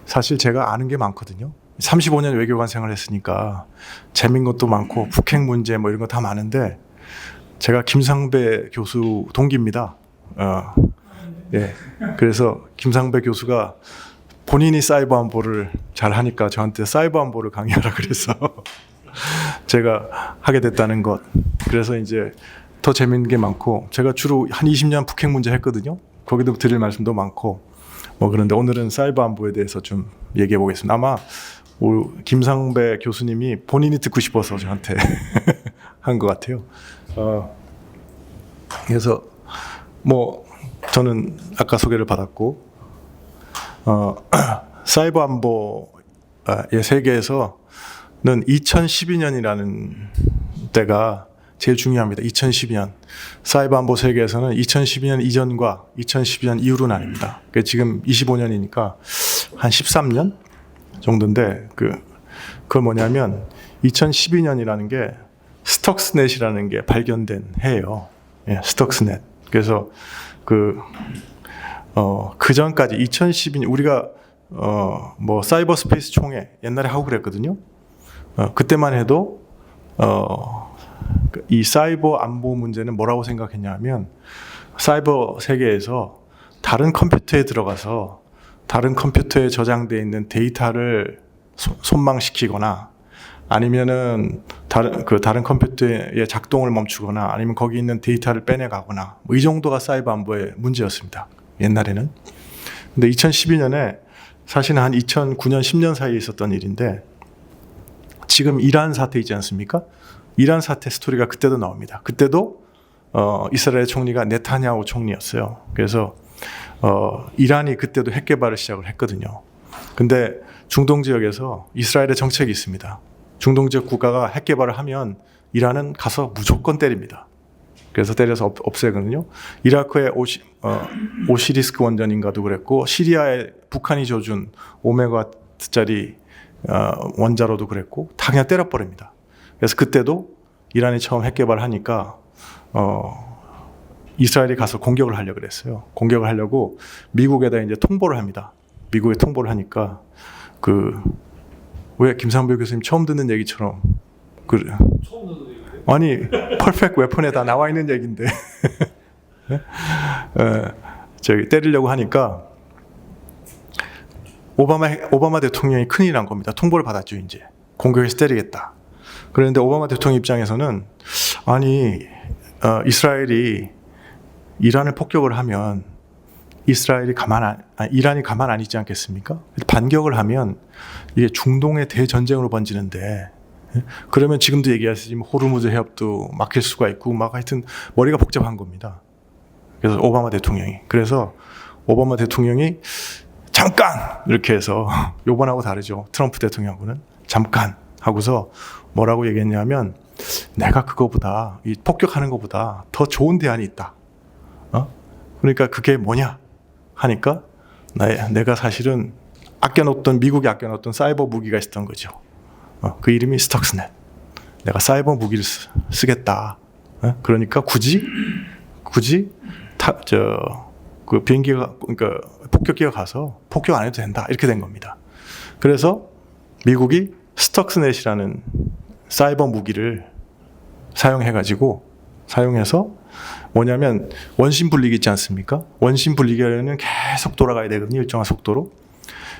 사실 제가 아는 게 많거든요. 35년 외교관 생활을 했으니까 재밌는 것도 많고 북핵 문제 뭐 이런 거 다 많은데 제가 김상배 교수 동기입니다. 예. 그래서 김상배 교수가 본인이 사이버 안보를 잘 하니까 저한테 사이버 안보를 강의하라 그래서 제가 하게 됐다는 것. 그래서 이제 더 재밌는 게 많고 제가 주로 한 20년 북핵 문제 했거든요. 거기도 드릴 말씀도 많고 뭐 그런데 오늘은 사이버 안보에 대해서 좀 얘기해 보겠습니다. 아마 김상배 교수님이 본인이 듣고 싶어서 저한테 한 것 같아요. 그래서 뭐 저는 아까 소개를 받았고 사이버 안보의 세계에서는 2012년이라는 때가 제일 중요합니다. 2012년 사이버 안보 세계에서는 2012년 이전과 2012년 이후로 나뉩니다. 지금 25년이니까 한 13년 정도인데 그건 뭐냐면 2012년이라는 게 스톡스넷이라는 게 발견된 해예요. 예, 스톡스넷. 그래서 그 전까지 2012년 우리가 뭐 사이버 스페이스 총회 옛날에 하고 그랬거든요. 그때만 해도 이 사이버 안보 문제는 뭐라고 생각했냐면 사이버 세계에서 다른 컴퓨터에 들어가서 다른 컴퓨터에 저장되어 있는 데이터를 손망시키거나 아니면은 다른 컴퓨터의 작동을 멈추거나 아니면 거기 있는 데이터를 빼내가거나 뭐 이 정도가 사이버 안보의 문제였습니다. 옛날에는. 근데 2012년에 사실은 한 2009년 10년 사이에 있었던 일인데 지금 이란 사태 있지 않습니까? 이란 사태 스토리가 그때도 나옵니다. 그때도 이스라엘 총리가 네타냐후 총리였어요. 그래서 이란이 그때도 핵 개발을 시작을 했거든요. 근데 중동 지역에서 이스라엘의 정책이 있습니다. 중동 지역 국가가 핵 개발을 하면 이란은 가서 무조건 때립니다. 그래서 때려서 없애거든요. 이라크의 오시리스크 원전인가도 그랬고 시리아에 북한이 줘준 5메가와트짜리 원자로도 그랬고 다 그냥 때려버립니다. 그래서 그때도 이란이 처음 핵 개발을 하니까 이스라엘이 가서 공격을 하려고 그랬어요. 공격을 하려고 미국에다 이제 통보를 합니다. 미국에 통보를 하니까 왜 김상배 교수님 처음 듣는 얘기처럼 처음 듣는 얘기인데? 아니 퍼펙트 웨폰에 다 나와 있는 얘기인데 저기 때리려고 하니까 오바마 대통령이 큰일 난 겁니다. 통보를 받았죠. 이제 공격해서 때리겠다. 그런데 오바마 대통령 입장에서는 아니 이스라엘이 이란을 폭격을 하면 이란이 가만 안 있지 않겠습니까? 반격을 하면 이게 중동의 대전쟁으로 번지는데 그러면 지금도 얘기하시지만 호르무즈 해협도 막힐 수가 있고 막 하여튼 머리가 복잡한 겁니다. 그래서 오바마 대통령이 잠깐 이렇게 해서 요번하고 다르죠. 트럼프 대통령하고는 잠깐 하고서 뭐라고 얘기했냐면 내가 그거보다 이 폭격하는 것보다 더 좋은 대안이 있다. 그러니까 그게 뭐냐 하니까 내가 사실은 미국이 아껴놓던 사이버 무기가 있었던 거죠. 그 이름이 스톡스넷. 내가 사이버 무기를 쓰겠다. 그러니까 굳이 그 비행기가 그러니까 폭격기가 가서 폭격 안 해도 된다. 이렇게 된 겁니다. 그래서 미국이 스톡스넷이라는 사이버 무기를 사용해서 뭐냐면 원심 분리기 있지 않습니까? 원심 분리기는 계속 돌아가야 되거든요. 일정한 속도로.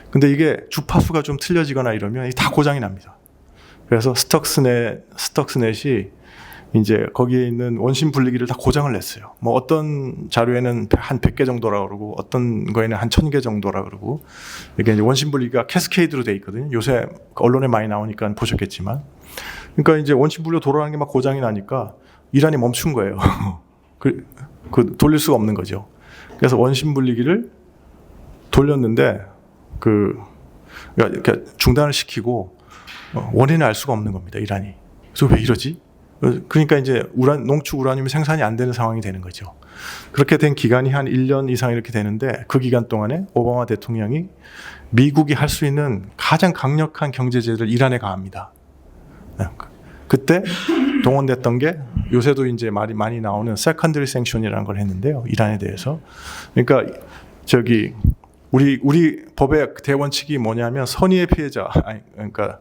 근데 이게 주파수가 좀 틀려지거나 이러면 다 고장이 납니다. 그래서 스톡스넷이 이제 거기에 있는 원심 분리기를 다 고장을 냈어요. 뭐 어떤 자료에는 한 100개 정도라 그러고 어떤 거에는 한 1000개 정도라 그러고 이게 이제 원심 분리기가 캐스케이드로 돼 있거든요. 요새 언론에 많이 나오니까 보셨겠지만. 그러니까 이제 원심 분리가 돌아가는 게 막 고장이 나니까 이란이 멈춘 거예요. 돌릴 수가 없는 거죠. 그래서 원심 분리기를 돌렸는데 그러니까 중단을 시키고 원인을 알 수가 없는 겁니다. 이란이. 그래서 왜 이러지? 그러니까 이제 농축 우라늄이 생산이 안 되는 상황이 되는 거죠. 그렇게 된 기간이 한 1년 이상 이렇게 되는데 그 기간 동안에 오바마 대통령이 미국이 할 수 있는 가장 강력한 경제 제재를 이란에 가합니다. 그때 동원됐던 게 요새도 이제 말이 많이 나오는 세컨더리 생션이라는 걸 했는데요. 이란에 대해서. 그러니까 우리 법의 대원칙이 뭐냐면 선의의 피해자, 아니 그러니까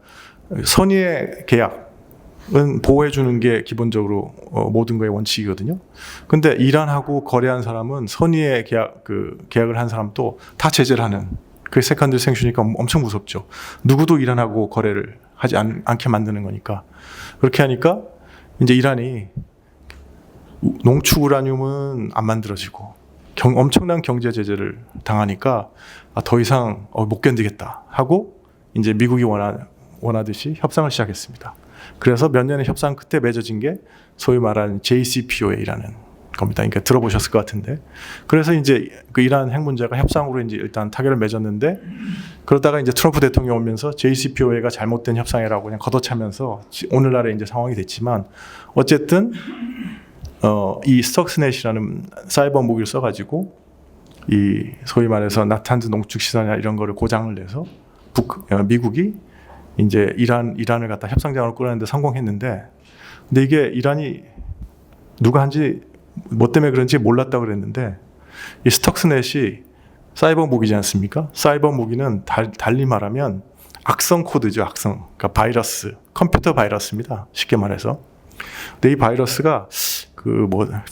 선의의 계약은 보호해 주는 게 기본적으로 모든 거의 원칙이거든요. 근데 이란하고 거래한 사람은 선의의 계약을 한 사람도 다 제재를 하는, 그게 세컨드 생슈니까 엄청 무섭죠. 누구도 이란하고 거래를 하지 않게 만드는 거니까. 그렇게 하니까 이제 이란이 농축 우라늄은 안 만들어지고 엄청난 경제 제재를 당하니까 더 이상 못 견디겠다 하고 이제 미국이 원하듯이 협상을 시작했습니다. 그래서 몇 년의 협상 끝에 맺어진 게 소위 말하는 JCPOA라는 겁니다. 그러니까 들어보셨을 것 같은데, 그래서 이제 그 이란 핵 문제가 협상으로 이제 일단 타결을 맺었는데, 그러다가 이제 트럼프 대통령 오면서 JCPOA가 잘못된 협상이라고 그냥 걷어차면서 오늘날의 이제 상황이 됐지만, 어쨌든 이 스톡스넷이라는 사이버 무기를 써가지고 이 소위 말해서 나탄즈 농축 시설이나 이런 거를 고장을 내서 미국이 이제 이란을 갖다 협상장으로 끌어내는데 성공했는데, 근데 이게 이란이 누가 한지 뭐 때문에 그런지 몰랐다고 그랬는데, 이 스톡스넷이 사이버 무기지 않습니까? 사이버 무기는 달리 말하면 악성 코드죠, 악성. 그러니까 바이러스, 컴퓨터 바이러스입니다. 쉽게 말해서. 근데 이 바이러스가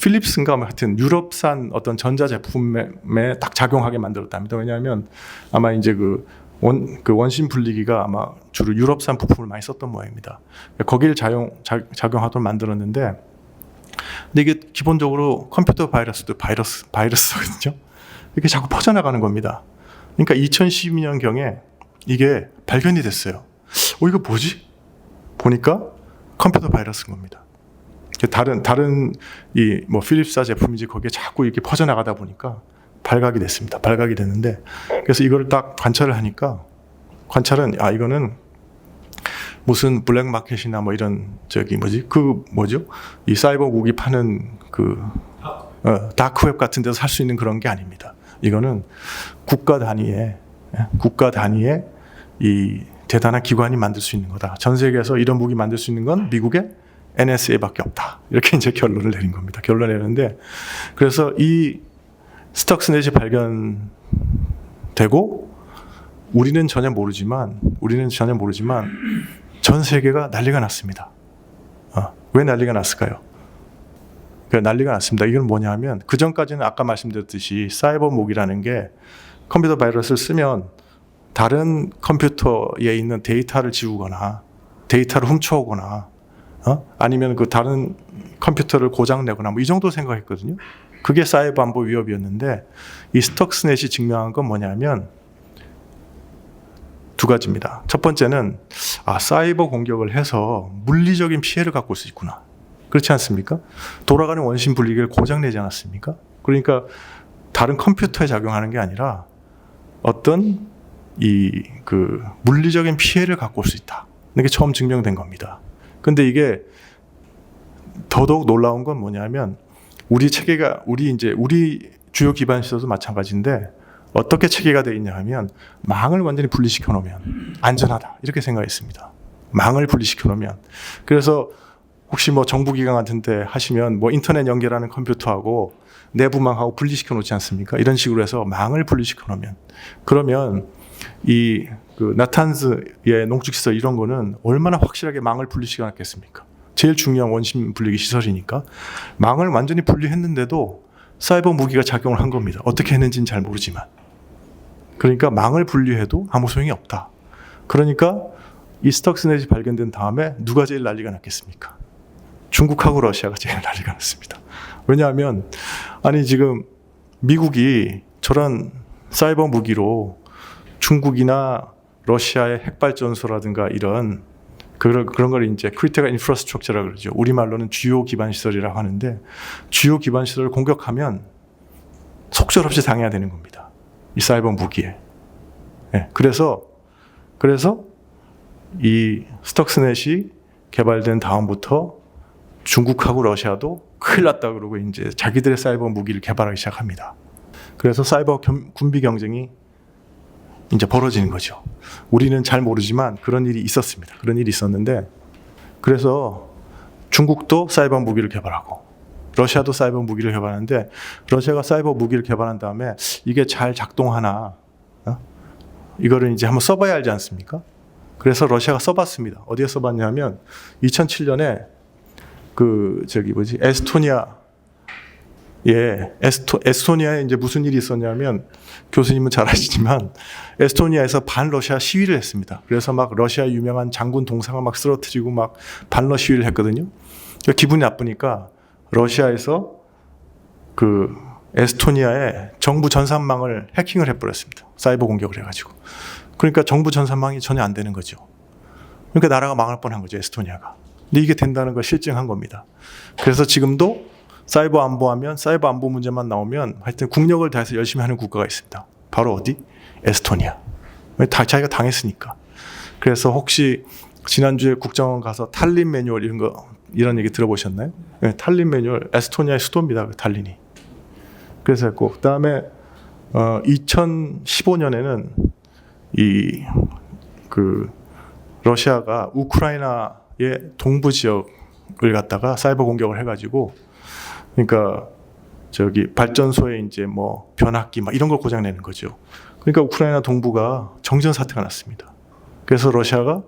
필립스인가 하여튼 유럽산 어떤 전자 제품에 딱 작용하게 만들었답니다. 왜냐하면 아마 이제 원심 분리기가 아마 주로 유럽산 부품을 많이 썼던 모양입니다. 거기를 작용하도록 만들었는데, 근데 이게 기본적으로 컴퓨터 바이러스도 바이러스거든요. 이렇게 자꾸 퍼져나가는 겁니다. 그러니까 2012년경에 이게 발견이 됐어요. 이거 뭐지? 보니까 컴퓨터 바이러스인 겁니다. 다른 이 필립스사 제품인지 거기에 자꾸 이렇게 퍼져나가다 보니까 발각이 됐습니다. 발각이 됐는데, 그래서 이거를 딱 관찰을 하니까, 이거는 무슨 블랙마켓이나 뭐 이런 이 사이버 무기 파는 다크웹 같은 데서 살 수 있는 그런 게 아닙니다. 이거는 국가 단위의 이 대단한 기관이 만들 수 있는 거다. 전 세계에서 이런 무기 만들 수 있는 건 미국의 NSA밖에 없다. 이렇게 이제 결론을 내린 겁니다. 결론을 내는데, 그래서 이 스톡스넷이 발견되고 우리는 전혀 모르지만 전 세계가 난리가 났습니다. 왜 난리가 났을까요? 난리가 났습니다. 이건 뭐냐면, 그 전까지는 아까 말씀드렸듯이 사이버 무기라는 게 컴퓨터 바이러스를 쓰면 다른 컴퓨터에 있는 데이터를 지우거나 데이터를 훔쳐오거나 아니면 다른 컴퓨터를 고장내거나 이 정도 생각했거든요. 그게 사이버 안보 위협이었는데, 이 스톡스넷이 증명한 건 뭐냐면 두 가지입니다. 첫 번째는 사이버 공격을 해서 물리적인 피해를 갖고 올 수 있구나. 그렇지 않습니까? 돌아가는 원심 분리기를 고장내지 않았습니까? 그러니까 다른 컴퓨터에 작용하는 게 아니라 어떤 물리적인 피해를 갖고 올 수 있다. 이게 처음 증명된 겁니다. 근데 이게 더더욱 놀라운 건 뭐냐면, 우리 주요 기반 시설도 마찬가지인데, 어떻게 체계가 되어 있냐 하면, 망을 완전히 분리시켜 놓으면 안전하다, 이렇게 생각했습니다. 망을 분리시켜 놓으면. 그래서 혹시 정부기관 같은 데 하시면 인터넷 연결하는 컴퓨터하고 내부망하고 분리시켜 놓지 않습니까? 이런 식으로 해서 망을 분리시켜 놓으면, 그러면 나탄즈의 농축시설 이런 거는 얼마나 확실하게 망을 분리시켜 놨겠습니까? 제일 중요한 원심 분리기 시설이니까. 망을 완전히 분리했는데도 사이버 무기가 작용을 한 겁니다. 어떻게 했는지는 잘 모르지만. 그러니까 망을 분리해도 아무 소용이 없다. 그러니까 이 스톡스넷이 발견된 다음에 누가 제일 난리가 났겠습니까? 중국하고 러시아가 제일 난리가 났습니다. 왜냐하면 지금 미국이 저런 사이버 무기로 중국이나 러시아의 핵발전소라든가 이런 그런 걸 이제 크리티컬 인프라스트럭처라고 그러죠. 우리말로는 주요 기반 시설이라고 하는데, 주요 기반 시설을 공격하면 속절없이 당해야 되는 겁니다. 이 사이버 무기에. 그래서 이 스톡스넷이 개발된 다음부터 중국하고 러시아도 큰일 났다 그러고 이제 자기들의 사이버 무기를 개발하기 시작합니다. 그래서 사이버 군비 경쟁이 이제 벌어지는 거죠. 우리는 잘 모르지만 그런 일이 있었습니다. 그런 일이 있었는데, 그래서 중국도 사이버 무기를 개발하고 러시아도 사이버 무기를 개발하는데, 러시아가 사이버 무기를 개발한 다음에 이게 잘 작동하나 이거를 이제 한번 써봐야 알지 않습니까? 그래서 러시아가 써봤습니다. 어디에 써봤냐면 2007년에 에스토니아에 이제 무슨 일이 있었냐면 교수님은 잘 아시지만 에스토니아에서 반러시아 시위를 했습니다. 그래서 막 러시아 유명한 장군 동상을 막 쓰러뜨리고 막 반러 시위를 했거든요. 그러니까 기분이 나쁘니까 러시아에서 에스토니아의 정부 전산망을 해킹을 해버렸습니다. 사이버 공격을 해가지고. 그러니까 정부 전산망이 전혀 안 되는 거죠. 그러니까 나라가 망할 뻔한 거죠, 에스토니아가. 근데 이게 된다는 걸 실증한 겁니다. 그래서 지금도 사이버 안보하면 사이버 안보 문제만 나오면 하여튼 국력을 다해서 열심히 하는 국가가 있습니다. 바로 어디? 에스토니아. 자기가 당했으니까. 그래서 혹시 지난주에 국정원 가서 탈린 매뉴얼 이런 얘기 들어보셨나요? 네, 탈린 매뉴얼, 에스토니아의 수도입니다. 탈린이. 그래서 했고, 그 다음에 2015년에는 러시아가 우크라이나의 동부 지역을 갖다가 사이버 공격을 해가지고, 그러니까 발전소에 이제 뭐 변압기 막 이런 걸 고장 내는 거죠. 그러니까 우크라이나 동부가 정전 사태가 났습니다. 그래서 러시아가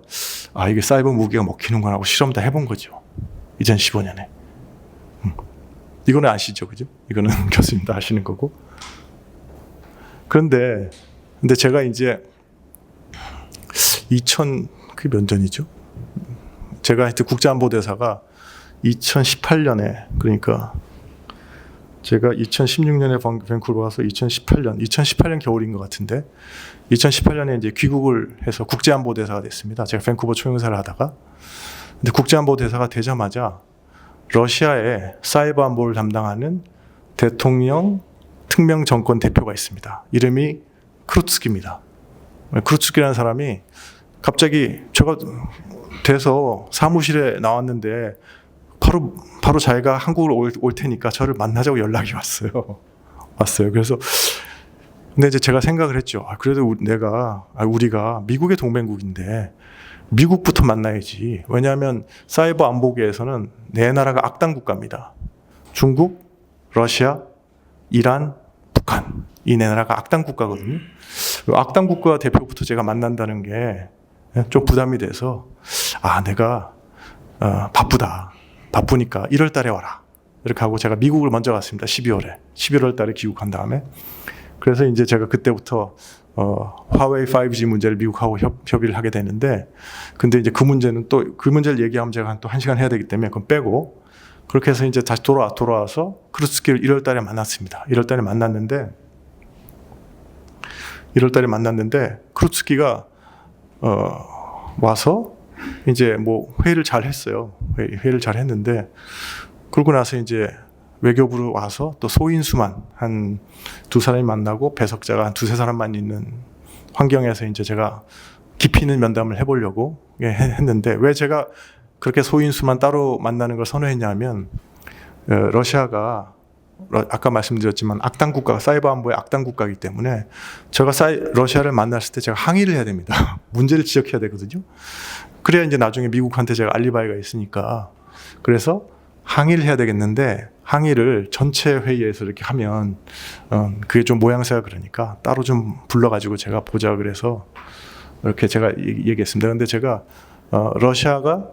이게 사이버 무기가 먹히는구나 하고 실험 다 해본 거죠. 2015년에. 이거는 아시죠, 그죠? 이거는 교수님도 아시는 거고. 근데 제가 이제 그게 몇 년이죠? 제가 하여튼 국제안보대사가 2018년에, 그러니까 제가 2016년에 밴쿠버 가서 2018년 겨울인 것 같은데 2018년에 이제 귀국을 해서 국제안보대사가 됐습니다. 제가 밴쿠버 초용사를 하다가. 근데 국제안보대사가 되자마자 러시아의 사이버 안보를 담당하는 대통령 특명 정권 대표가 있습니다. 이름이 크루츠키입니다. 크루츠키라는 사람이 갑자기 제가 돼서 사무실에 나왔는데 바로 자기가 한국으로 올 테니까 저를 만나자고 연락이 왔어요. 그래서 근데 이제 제가 생각을 했죠. 그래도 우리가 미국의 동맹국인데 미국부터 만나야지. 왜냐하면 사이버 안보계에서는 네 나라가 악당 국가입니다. 중국, 러시아, 이란, 북한. 이 네 나라가 악당 국가거든요. 악당 국가 대표부터 제가 만난다는 게 좀 부담이 돼서 내가 바쁘니까 1월 달에 와라. 이렇게 하고 제가 미국을 먼저 갔습니다. 11월 달에 귀국한 다음에. 그래서 이제 제가 그때부터 화웨이 5G 문제를 미국하고 협의를 하게 되는데, 근데 이제 그 문제를 얘기하면 제가 또 1시간 해야 되기 때문에 그건 빼고, 그렇게 해서 이제 다시 돌아와서 크루츠키를 1월 달에 만났습니다. 1월 달에 만났는데 크루츠키가 와서 이제 뭐 회의를 잘 했어요. 회의를 잘 했는데, 그러고 나서 이제 외교부로 와서 또 소인수만 한 두 사람이 만나고 배석자가 한 두세 사람만 있는 환경에서 이제 제가 깊이 있는 면담을 해보려고 했는데, 왜 제가 그렇게 소인수만 따로 만나는 걸 선호했냐면, 러시아가 아까 말씀드렸지만 악당 국가가 사이버 안보의 악당 국가이기 때문에 제가 러시아를 만났을 때 제가 항의를 해야 됩니다. 문제를 지적해야 되거든요. 그래야 이제 나중에 미국한테 제가 알리바이가 있으니까. 그래서 항의를 해야 되겠는데, 항의를 전체 회의에서 이렇게 하면 그게 좀 모양새가 그러니까 따로 좀 불러가지고 제가 보자 그래서 이렇게 제가 얘기했습니다. 근데 제가 러시아가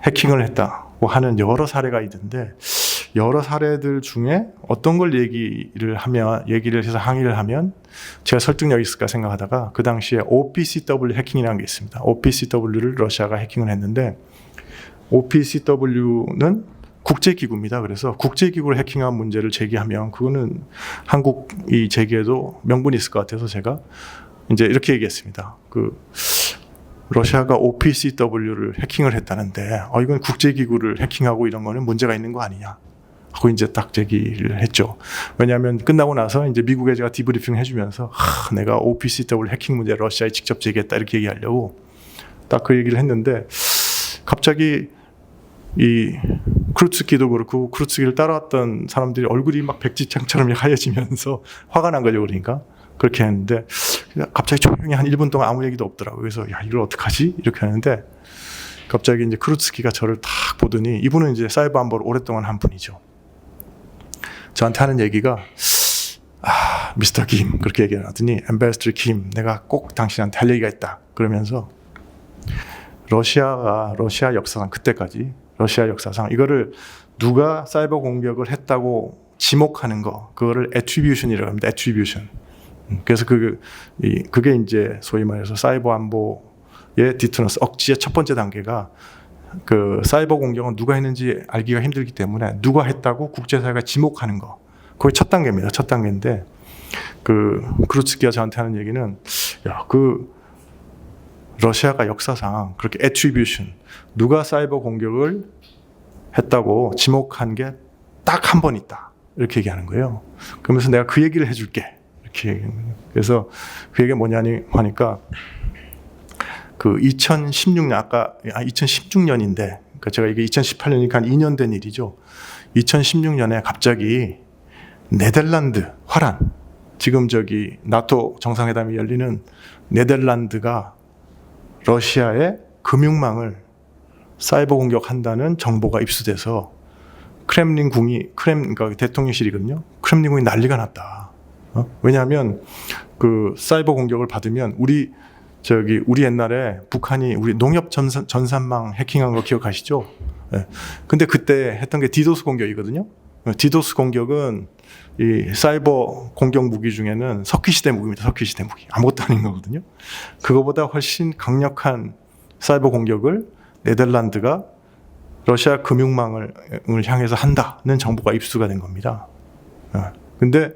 해킹을 했다고 하는 여러 사례가 있는데, 여러 사례들 중에 어떤 걸 얘기를 해서 항의를 하면 제가 설득력이 있을까 생각하다가 그 당시에 OPCW 해킹이라는 게 있습니다. OPCW를 러시아가 해킹을 했는데, OPCW는 국제기구입니다. 그래서 국제기구를 해킹한 문제를 제기하면 그거는 한국이 제기해도 명분이 있을 것 같아서 제가 이제 이렇게 얘기했습니다. 러시아가 OPCW를 해킹을 했다는데 이건 국제기구를 해킹하고 이런 거는 문제가 있는 거 아니냐 하고 이제 딱 제기를 했죠. 왜냐하면 끝나고 나서 이제 미국에 제가 디브리핑 해주면서 내가 OPCW 해킹 문제 러시아에 직접 제기했다 이렇게 얘기하려고 딱 그 얘기를 했는데, 갑자기 이 크루츠키도 그렇고 크루츠키를 따라왔던 사람들이 얼굴이 막 백지장처럼 하얘지면서 화가 난 거죠. 그러니까 그렇게 했는데 갑자기 조용히 한 1분 동안 아무 얘기도 없더라고요. 그래서 이걸 어떡하지? 이렇게 하는데 갑자기 이제 크루츠키가 저를 딱 보더니, 이분은 이제 사이버 안보를 오랫동안 한 분이죠. 저한테 하는 얘기가 미스터 김 그렇게 얘기하더니 엠베스터 김 내가 꼭 당신한테 할 얘기가 있다 그러면서 러시아 역사상 그때까지 러시아 역사상 이거를 누가 사이버 공격을 했다고 지목하는 거 그거를 애트리뷰션이라고 합니다. 애트리뷰션. 그래서 그게 이제 소위 말해서 사이버 안보의 디터런스 억지의 첫 번째 단계가 그 사이버 공격은 누가 했는지 알기가 힘들기 때문에 누가 했다고 국제사회가 지목하는 거. 그게 첫 단계입니다. 첫 단계인데 크루츠키가 저한테 하는 얘기는 야, 러시아가 역사상 그렇게 애트리뷰션 누가 사이버 공격을 했다고 지목한 게 딱 한 번 있다. 이렇게 얘기하는 거예요. 그러면서 내가 그 얘기를 해줄게. 이렇게 얘기하는 거예요. 그래서 그 얘기가 뭐냐니 하니까 2016년 2016년인데 그러니까 제가 이게 2018년이니까 한 2년 된 일이죠. 2016년에 갑자기 네덜란드 화란 지금 나토 정상회담이 열리는 네덜란드가 러시아의 금융망을 사이버 공격한다는 정보가 입수돼서 그러니까 대통령실이거든요. 크렘린궁이 난리가 났다. 왜냐하면 그 사이버 공격을 받으면 우리 옛날에 북한이 우리 농협 전산망 해킹한 거 기억하시죠? 네. 근데 그때 했던 게 디도스 공격이거든요. 디도스 공격은 이 사이버 공격 무기 중에는 석기시대 무기입니다. 석기시대 무기. 아무것도 아닌 거거든요. 그거보다 훨씬 강력한 사이버 공격을 네덜란드가 러시아 금융망을 향해서 한다는 정보가 입수가 된 겁니다. 근데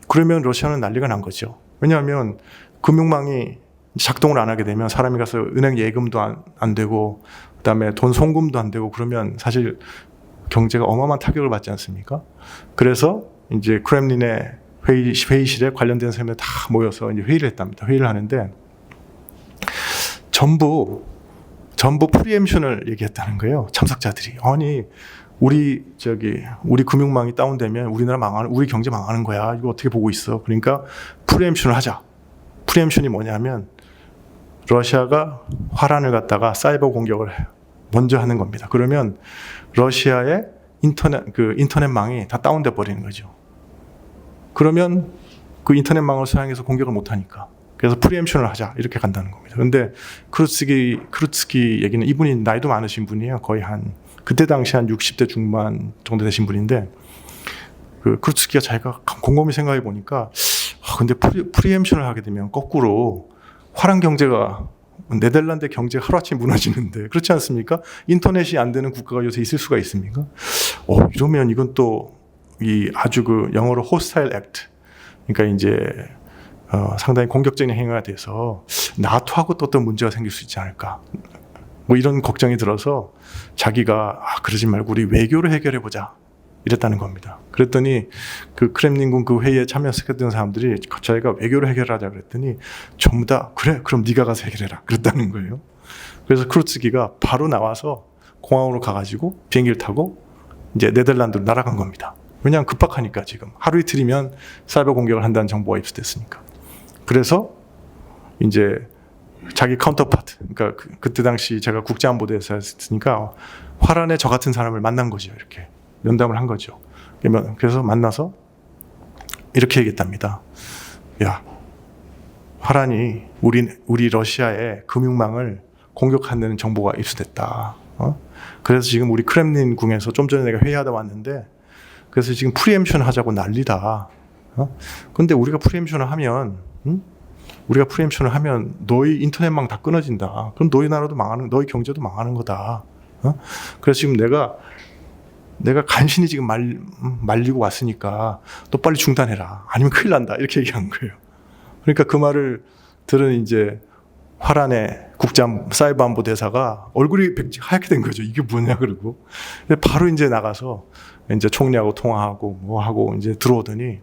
그러면 러시아는 난리가 난 거죠. 왜냐하면 금융망이 작동을 안 하게 되면 사람이 가서 은행 예금도 안 되고 그다음에 돈 송금도 안 되고 그러면 사실 경제가 어마어마한 타격을 받지 않습니까? 그래서 이제 크렘린의 회의실에 관련된 사람들 다 모여서 이제 회의를 했답니다. 회의를 하는데 전부 프리엠션을 얘기했다는 거예요. 참석자들이. 아니 우리 금융망이 다운되면 우리 경제 망하는 거야. 이거 어떻게 보고 있어? 그러니까 프리엠션을 하자. 프리엠션이 뭐냐면 러시아가 화란을 갖다가 사이버 공격을 먼저 하는 겁니다. 그러면 러시아의 인터넷망이 다 다운돼 버리는 거죠. 그러면 그 인터넷망을 사용해서 공격을 못 하니까. 그래서 프리엠션을 하자 이렇게 간다는 겁니다. 그런데 크루츠키 얘기는 이분이 나이도 많으신 분이에요. 거의 그때 당시 한 60대 중반 정도 되신 분인데 크루츠키가 자기가 곰곰이 생각해 보니까 근데 프리엠션을 하게 되면 거꾸로 화랑 경제가 네덜란드 경제가 하루아침에 무너지는데 그렇지 않습니까? 인터넷이 안 되는 국가가 요새 있을 수가 있습니까? 이러면 이건 또 아주 영어로 hostile act 그러니까 이제 상당히 공격적인 행위가 돼서 나토하고 또 어떤 문제가 생길 수 있지 않을까 뭐 이런 걱정이 들어서 자기가 그러지 말고 우리 외교로 해결해 보자 이랬다는 겁니다. 그랬더니 크렘린궁 회의에 참여했던 사람들이 자기가 외교로 해결하자 그랬더니 전부 다 그래 그럼 네가 가서 해결해라 그랬다는 거예요. 그래서 크루츠키가 바로 나와서 공항으로 가가지고 비행기를 타고 이제 네덜란드로 날아간 겁니다. 왜냐하면 급박하니까 지금 하루 이틀이면 사이버 공격을 한다는 정보가 입수됐으니까. 그래서 이제 자기 카운터파트, 그러니까 그때 당시 제가 국제안보대에서 했으니까 화란에 저 같은 사람을 만난 거죠. 이렇게 면담을 한 거죠. 그래서 만나서 이렇게 얘기했답니다. 야, 화란이 우리 러시아의 금융망을 공격한다는 정보가 입수됐다. 그래서 지금 우리 크렘린궁에서 좀 전에 내가 회의하다 왔는데 그래서 지금 프리엠션 하자고 난리다. 근데 우리가 프리엠션을 하면 너희 인터넷망 다 끊어진다. 그럼 너희 나라도 너희 경제도 망하는 거다. 그래서 지금 내가 간신히 지금 말리고 왔으니까 너 빨리 중단해라. 아니면 큰일 난다. 이렇게 얘기한 거예요. 그러니까 그 말을 들은 이제 화란의 사이버 안보 대사가 얼굴이 하얗게 된 거죠. 이게 뭐냐 그러고 바로 이제 나가서 이제 총리하고 통화하고 뭐 하고 이제 들어오더니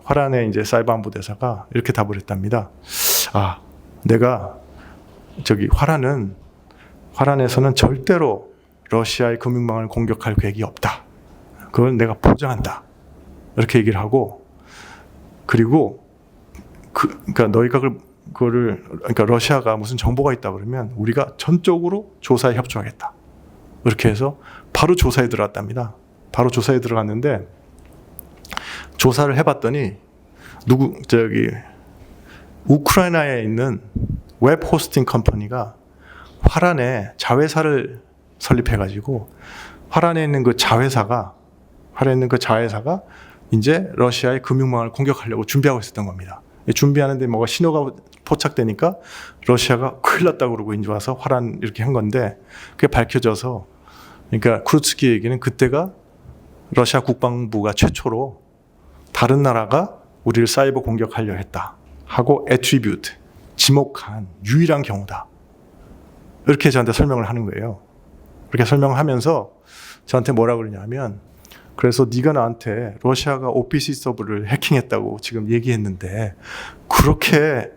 화란의 이제 사이버 안보 대사가 이렇게 답을 했답니다. 내가 화란에서는 절대로 러시아의 금융망을 공격할 계획이 없다. 그걸 내가 보장한다. 이렇게 얘기를 하고 그리고 그러니까 너희가 그러니까 러시아가 무슨 정보가 있다 그러면 우리가 전적으로 조사에 협조하겠다. 이렇게 해서 바로 조사에 들어갔답니다. 바로 조사에 들어갔는데 조사를 해봤더니 우크라이나에 있는 웹 호스팅 컴퍼니가 화란에 자회사를 설립해가지고 화란에 있는 그 자회사가 이제 러시아의 금융망을 공격하려고 준비하고 있었던 겁니다. 준비하는데 뭐가 신호가 포착되니까 러시아가 큰일 났다고 그러고 이제 와서 화란 이렇게 한 건데 그게 밝혀져서 그러니까 크루츠키 얘기는 그때가 러시아 국방부가 최초로 다른 나라가 우리를 사이버 공격하려 했다 하고 애트리뷰트 지목한 유일한 경우다. 이렇게 저한테 설명을 하는 거예요. 그렇게 설명하면서 저한테 뭐라 그러냐면 그래서 네가 나한테 러시아가 OPC 서버를 해킹했다고 지금 얘기했는데 그렇게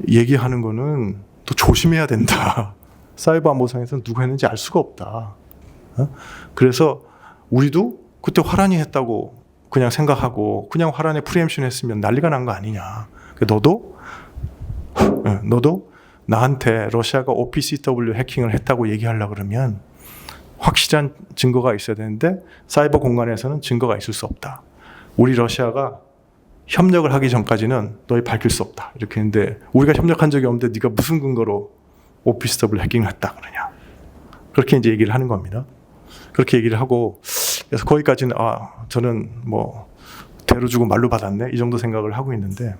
얘기하는 거는 또 조심해야 된다. 사이버 안보상에서는 누가 했는지 알 수가 없다. 그래서 우리도 그때 화란이 했다고 그냥 생각하고 그냥 화란에 프리엠션 했으면 난리가 난 거 아니냐. 너도 나한테 러시아가 OPCW 해킹을 했다고 얘기하려고 그러면 확실한 증거가 있어야 되는데 사이버 공간에서는 증거가 있을 수 없다. 우리 러시아가 협력을 하기 전까지는 너희 밝힐 수 없다. 이렇게 했는데 우리가 협력한 적이 없는데 네가 무슨 근거로 OPCW 해킹을 했다 그러냐. 그렇게 이제 얘기를 하는 겁니다. 그렇게 얘기를 하고 그래서 거기까지는 저는 뭐 대로 주고 말로 받았네 이 정도 생각을 하고 있는데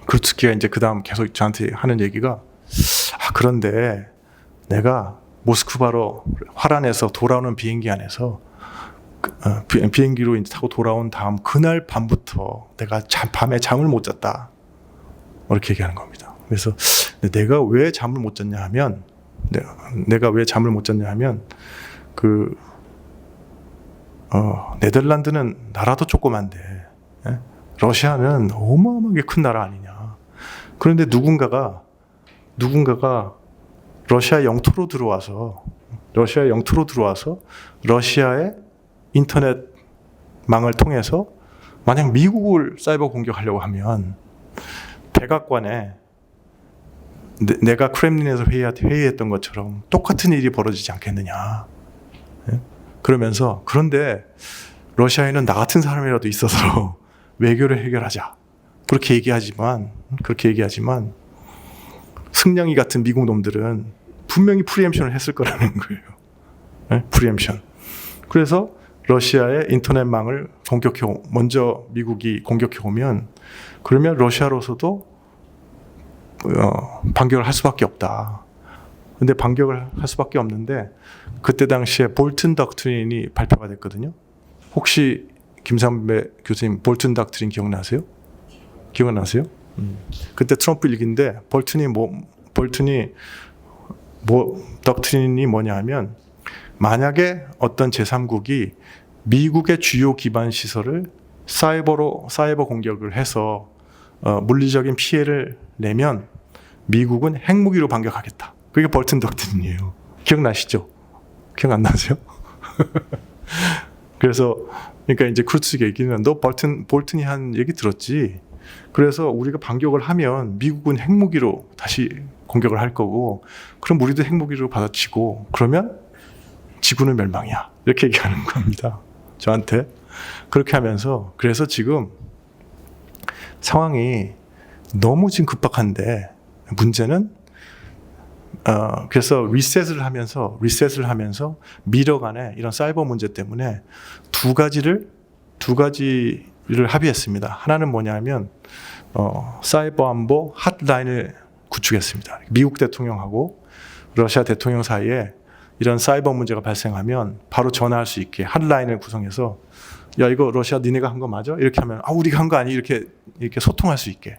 크루츠키가 이제 그 다음 계속 저한테 하는 얘기가 그런데 내가 모스크바로 화란에서 돌아오는 비행기 안에서 비행기로 이제 타고 돌아온 다음 그날 밤부터 내가 밤에 잠을 못 잤다 이렇게 얘기하는 겁니다. 그래서 내가 왜 잠을 못 잤냐 하면 네덜란드는 나라도 조그만데 러시아는 어마어마하게 큰 나라 아니냐. 그런데 누군가가 러시아 영토로 들어와서 러시아의 인터넷망을 통해서 만약 미국을 사이버 공격하려고 하면 백악관에 내가 크렘린에서 회의했던 것처럼 똑같은 일이 벌어지지 않겠느냐. 그러면서 그런데 러시아에는 나 같은 사람이라도 있어서 외교를 해결하자. 그렇게 얘기하지만 승냥이 같은 미국 놈들은 분명히 프리엠션을 했을 거라는 거예요. 프리엠션. 그래서 러시아의 인터넷망을 먼저 미국이 공격해 오면 그러면 러시아로서도 반격을 할 수밖에 없다. 근데 반격을 할 수밖에 없는데 그때 당시에 볼튼 덕트린이 발표가 됐거든요. 혹시 김삼배 교수님 볼튼 덕트린 기억나세요? 그때 트럼프 일기인데 덕트린이 뭐냐면 만약에 어떤 제3국이 미국의 주요 기반 시설을 사이버 공격을 해서 물리적인 피해를 내면 미국은 핵무기로 반격하겠다. 그게 볼튼 덕트린이에요. 기억나시죠? 기억 안 나세요? 그러니까 이제 크루츠가 얘기는 너 볼튼이 한 얘기 들었지? 그래서 우리가 반격을 하면 미국은 핵무기로 다시 공격을 할 거고 그럼 우리도 핵무기로 받아치고 그러면 지구는 멸망이야. 이렇게 얘기하는 겁니다. 저한테. 그렇게 하면서 그래서 지금 상황이 너무 지금 급박한데 문제는 그래서 리셋을 하면서 미러 간에 이런 사이버 문제 때문에 두 가지를 합의했습니다. 하나는 뭐냐면 사이버 안보 핫라인을 구축했습니다. 미국 대통령하고 러시아 대통령 사이에 이런 사이버 문제가 발생하면 바로 전화할 수 있게 핫라인을 구성해서 야 이거 러시아 니네가 한 거 맞아? 이렇게 하면 우리가 한 거 아니 이렇게 소통할 수 있게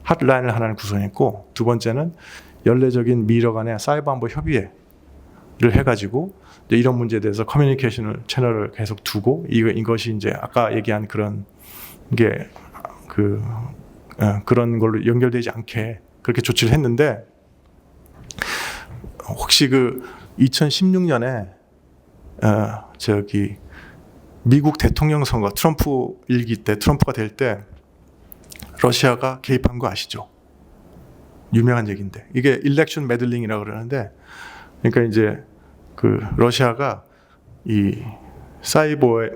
핫라인을 하나를 구성했고 두 번째는 연례적인 미러 간의 사이버 안보 협의회를 해가지고 이런 문제에 대해서 커뮤니케이션 채널을 계속 두고 이것이 이제 아까 얘기한 그런 게 그런 걸로 연결되지 않게 그렇게 조치를 했는데 혹시 2016년에 미국 대통령 선거 트럼프 일기 때 트럼프가 될 때 러시아가 개입한 거 아시죠? 유명한 얘기인데 이게 일렉션 메들링이라고 그러는데 그러니까 이제 러시아가 이 사이버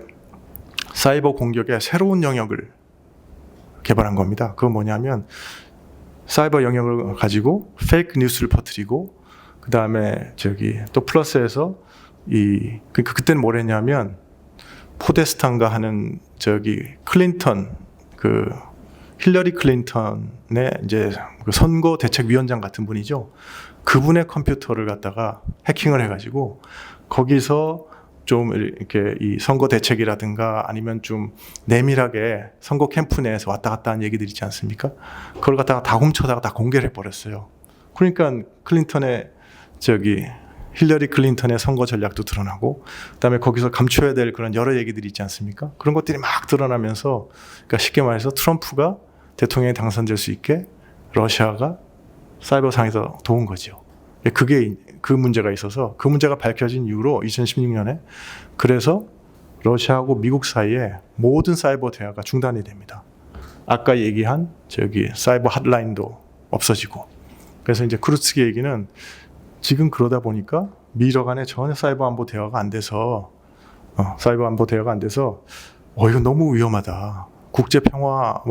사이버 공격의 새로운 영역을 개발한 겁니다. 그건 뭐냐면 사이버 영역을 가지고 페이크 뉴스를 퍼뜨리고 그 다음에 또 플러스해서 그러니까 그때는 뭘 했냐면 포데스탄가 하는 클린턴 힐러리 클린턴의 이제 그 선거 대책위원장 같은 분이죠. 그분의 컴퓨터를 갖다가 해킹을 해가지고 거기서 좀 이렇게 이 선거 대책이라든가 아니면 좀 내밀하게 선거 캠프 내에서 왔다 갔다 하는 얘기들 있지 않습니까? 그걸 갖다가 다 훔쳐다가 다 공개를 해버렸어요. 그러니까 힐러리 클린턴의 선거 전략도 드러나고 그다음에 거기서 감춰야 될 그런 여러 얘기들이 있지 않습니까? 그런 것들이 막 드러나면서 그러니까 쉽게 말해서 트럼프가 대통령에 당선될 수 있게 러시아가 사이버상에서 도운 거죠. 그게 그 문제가 있어서 그 문제가 밝혀진 이후로 2016년에 그래서 러시아하고 미국 사이에 모든 사이버 대화가 중단이 됩니다. 아까 얘기한 사이버 핫라인도 없어지고 그래서 이제 크루츠키 얘기는 지금 그러다 보니까 미러 간에 전혀 사이버 안보 대화가 안 돼서 이거 너무 위험하다. 국제 평화와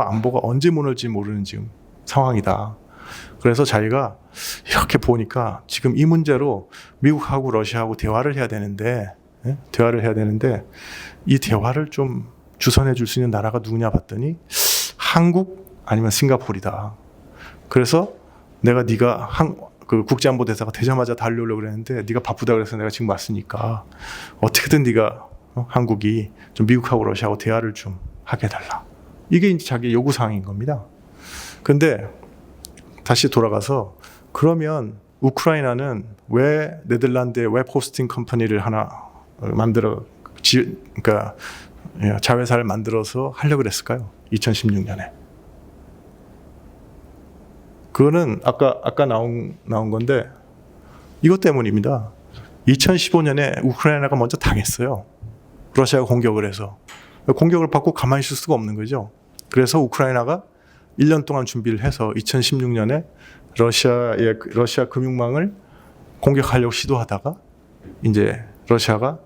안보가 언제 무너질지 모르는 지금 상황이다. 그래서 자기가 이렇게 보니까 지금 이 문제로 미국하고 러시아하고 대화를 해야 되는데 이 대화를 좀 주선해 줄 수 있는 나라가 누구냐 봤더니 한국 아니면 싱가포르이다. 그래서 네가 그 국제안보대사가 되자마자 달려오려고 그랬는데 네가 바쁘다 그래서 내가 지금 왔으니까 어떻게든 네가 한국이 좀 미국하고 러시아하고 대화를 좀 하게 해달라. 이게 이제 자기 요구사항인 겁니다. 근데 다시 돌아가서 그러면 우크라이나는 왜 네덜란드의 웹 호스팅 컴퍼니를 하나 그러니까 자회사를 만들어서 하려고 그랬을까요? 2016년에. 그거는 아까 나온 건데 이것 때문입니다. 2015년에 우크라이나가 먼저 당했어요. 러시아가 공격을 해서. 공격을 받고 가만히 있을 수가 없는 거죠. 그래서 우크라이나가 1년 동안 준비를 해서 2016년에 러시아 금융망을 공격하려고 시도하다가 이제 러시아가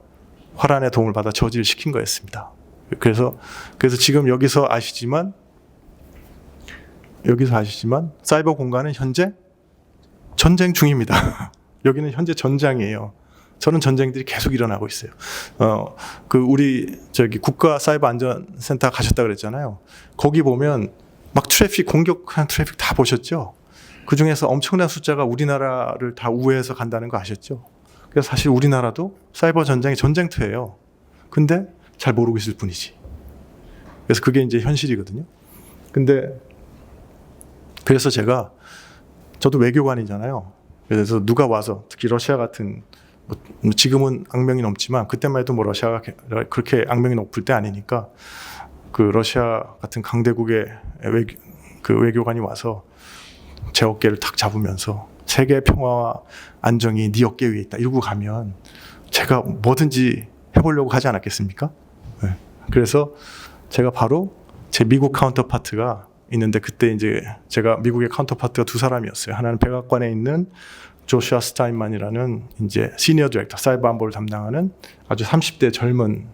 화란의 도움을 받아 저지를 시킨 거였습니다. 그래서 지금 여기서 아시지만 사이버 공간은 현재 전쟁 중입니다. 여기는 현재 전장이에요. 저는 전쟁들이 계속 일어나고 있어요. 우리 국가 사이버 안전센터 가셨다 그랬잖아요. 거기 보면 막 공격한 트래픽 다 보셨죠? 그 중에서 엄청난 숫자가 우리나라를 다 우회해서 간다는 거 아셨죠? 그래서 사실 우리나라도 사이버 전쟁의 전쟁터예요. 근데 잘 모르고 있을 뿐이지. 그래서 그게 이제 현실이거든요. 그래서 저도 외교관이잖아요. 그래서 누가 와서 특히 러시아 같은 지금은 악명이 높지만 그때만 해도 러시아가 그렇게 악명이 높을 때 아니니까 그 러시아 같은 강대국의 외교관이 와서 제 어깨를 탁 잡으면서 세계 평화와 안정이 네 어깨 위에 있다 이러고 가면 제가 뭐든지 해보려고 하지 않았겠습니까? 네. 그래서 제가 바로 제 미국 카운터파트가 있는데 그때 이제 제가 미국의 카운터파트가 두 사람이었어요. 하나는 백악관에 있는 조슈아 스타인만이라는 이제 시니어 디렉터 사이버 안보를 담당하는 아주 30대 젊은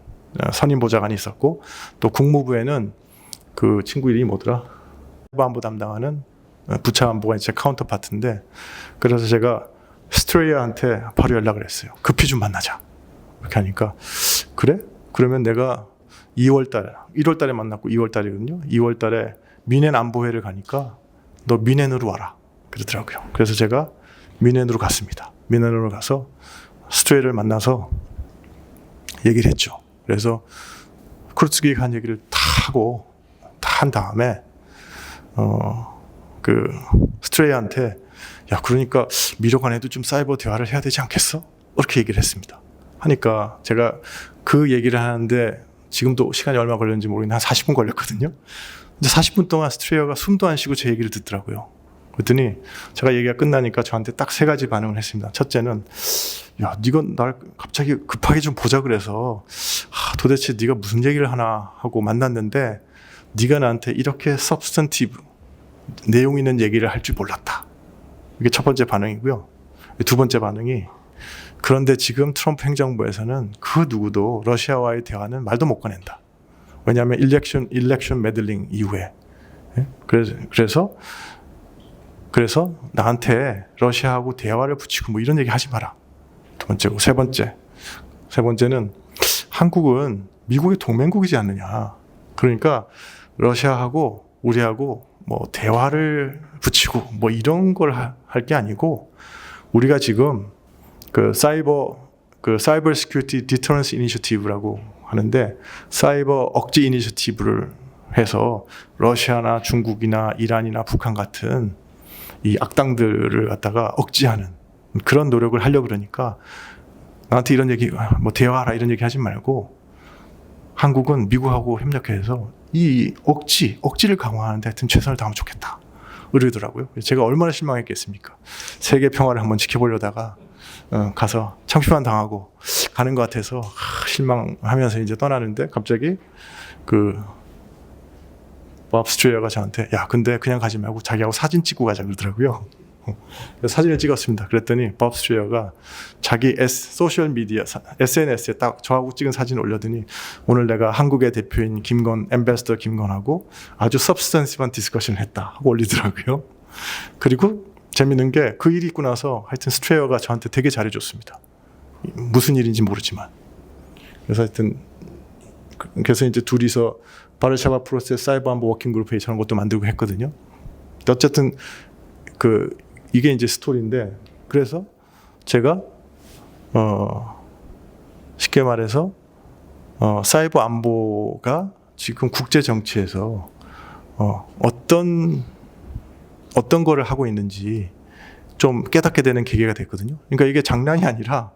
선임 보좌관이 있었고 또 국무부에는 그 친구 이름이 뭐더라? 사이버 안보 담당하는 부차 안보가 제 카운터파트인데 그래서 제가 스트레이어한테 바로 연락을 했어요. 급히 좀 만나자. 이렇게 하니까 그래? 그러면 내가 1월 달에 만났고 2월 달이거든요. 2월 달에 미넨 안보회를 가니까 너 미넨으로 와라. 그러더라고요. 그래서 제가 미넨으로 갔습니다. 미넨으로 가서 스트레이를 만나서 얘기를 했죠. 그래서 크루츠키가 한 얘기를 다 한 다음에 그 스트레이한테 야 그러니까 미러관에도 좀 사이버 대화를 해야 되지 않겠어? 이렇게 얘기를 했습니다. 하니까 제가 그 얘기를 하는데 지금도 시간이 얼마 걸렸는지 모르겠는데 한 40분 걸렸거든요. 이제 40분 동안 스트레이어가 숨도 안 쉬고 제 얘기를 듣더라고요. 그랬더니 제가 얘기가 끝나니까 저한테 딱 3가지 반응을 했습니다. 첫째는 야 네가 날 갑자기 급하게 좀 보자 그래서 도대체 네가 무슨 얘기를 하나 하고 만났는데 네가 나한테 이렇게 서브스턴티브 내용 있는 얘기를 할 줄 몰랐다. 이게 첫 번째 반응이고요. 두 번째 반응이 그런데 지금 트럼프 행정부에서는 그 누구도 러시아와의 대화는 말도 못 꺼낸다. 왜냐하면 일렉션 메들링 이후에. 예? 그래서 나한테 러시아하고 대화를 붙이고 뭐 이런 얘기 하지 마라. 두 번째고 세 번째는 한국은 미국의 동맹국이지 않느냐. 그러니까 러시아하고 우리하고 뭐 대화를 붙이고 뭐 이런 걸 할 게 아니고 우리가 지금 그 사이버 시큐리티 디터런스 이니셔티브라고 하는데 사이버 억제 이니셔티브를 해서 러시아나 중국이나 이란이나 북한 같은 이 악당들을 갖다가 억제하는 그런 노력을 하려고 그러니까 나한테 이런 얘기 뭐 대화하라 이런 얘기 하지 말고 한국은 미국하고 협력해서 이 억지를 강화하는데 하여튼 최선을 다하면 좋겠다 이러더라고요. 제가 얼마나 실망했겠습니까. 세계 평화를 한번 지켜보려다가 가서 창피만 당하고 가는 것 같아서 실망하면서 이제 떠나는데 갑자기 그 밥 스트레이어가 저한테 야 근데 그냥 가지 말고 자기하고 사진 찍고 가자 그러더라고요. 그래서 사진을 찍었습니다. 그랬더니 밥 스트레이어가 자기 소셜 미디어 SNS에 딱 저하고 찍은 사진을 올려더니 오늘 내가 한국의 대표인 엠베서더 김건하고 아주 서브스턴시브한 디스커션을 했다 하고 올리더라고요. 그리고 재밌는 게 그 일이 있고 나서 하여튼 스트레이어가 저한테 되게 잘해줬습니다. 무슨 일인지 모르지만. 그래서 하여튼 그래서 이제 둘이서 바르샤바 프로세스 사이버 안보 워킹 그룹 회의 저런 것도 만들고 했거든요. 어쨌든 이게 이제 스토리인데 그래서 제가 쉽게 말해서 사이버 안보가 지금 국제 정치에서 어떤 거를 하고 있는지 좀 깨닫게 되는 계기가 됐거든요. 그러니까 이게 장난이 아니라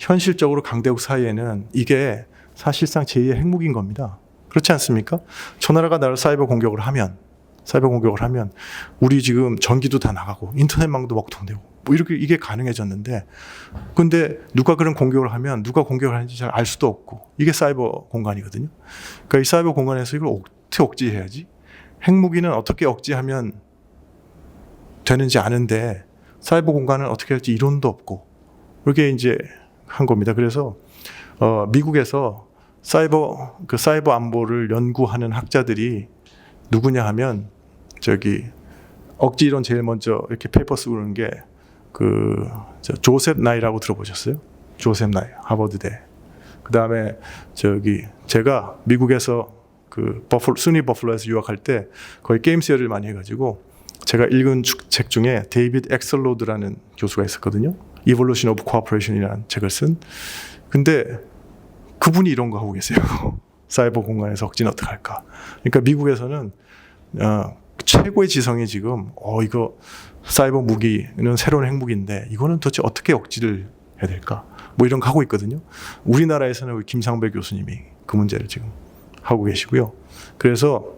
현실적으로 강대국 사이에는 이게 사실상 제2의 핵무기인 겁니다. 그렇지 않습니까? 저 나라가 나를 사이버 공격을 하면 우리 지금 전기도 다 나가고 인터넷망도 먹통되고 뭐 이렇게 이게 가능해졌는데 근데 누가 그런 공격을 하면 누가 공격을 하는지 잘 알 수도 없고 이게 사이버 공간이거든요. 그러니까 이 사이버 공간에서 이걸 어떻게 억제해야지? 핵무기는 어떻게 억제하면 되는지 아는데 사이버 공간은 어떻게 할지 이론도 없고 이렇게 이제 한 겁니다. 그래서 미국에서 사이버 안보를 연구하는 학자들이 누구냐 하면 억지 이론 제일 먼저 이렇게 페이퍼 쓰고 그러는 게 조셉 나이라고 들어보셨어요? 조셉 나이 하버드대. 그다음에 제가 미국에서 순위 버플러에서 유학할 때 거의 게임 시어를 많이 해가지고 제가 읽은 책 중에 데이비드 엑셀로드라는 교수가 있었거든요. Evolution of Cooperation이라는 책을 쓴. 근데 그분이 이런 거 하고 계세요. 사이버 공간에서 억지는 어떻게 할까? 그러니까 미국에서는 최고의 지성이 지금 이거 사이버 무기는 새로운 핵무기인데 이거는 도대체 어떻게 억지를 해야 될까? 뭐 이런 거 하고 있거든요. 우리나라에서는 우리 김상배 교수님이 그 문제를 지금 하고 계시고요. 그래서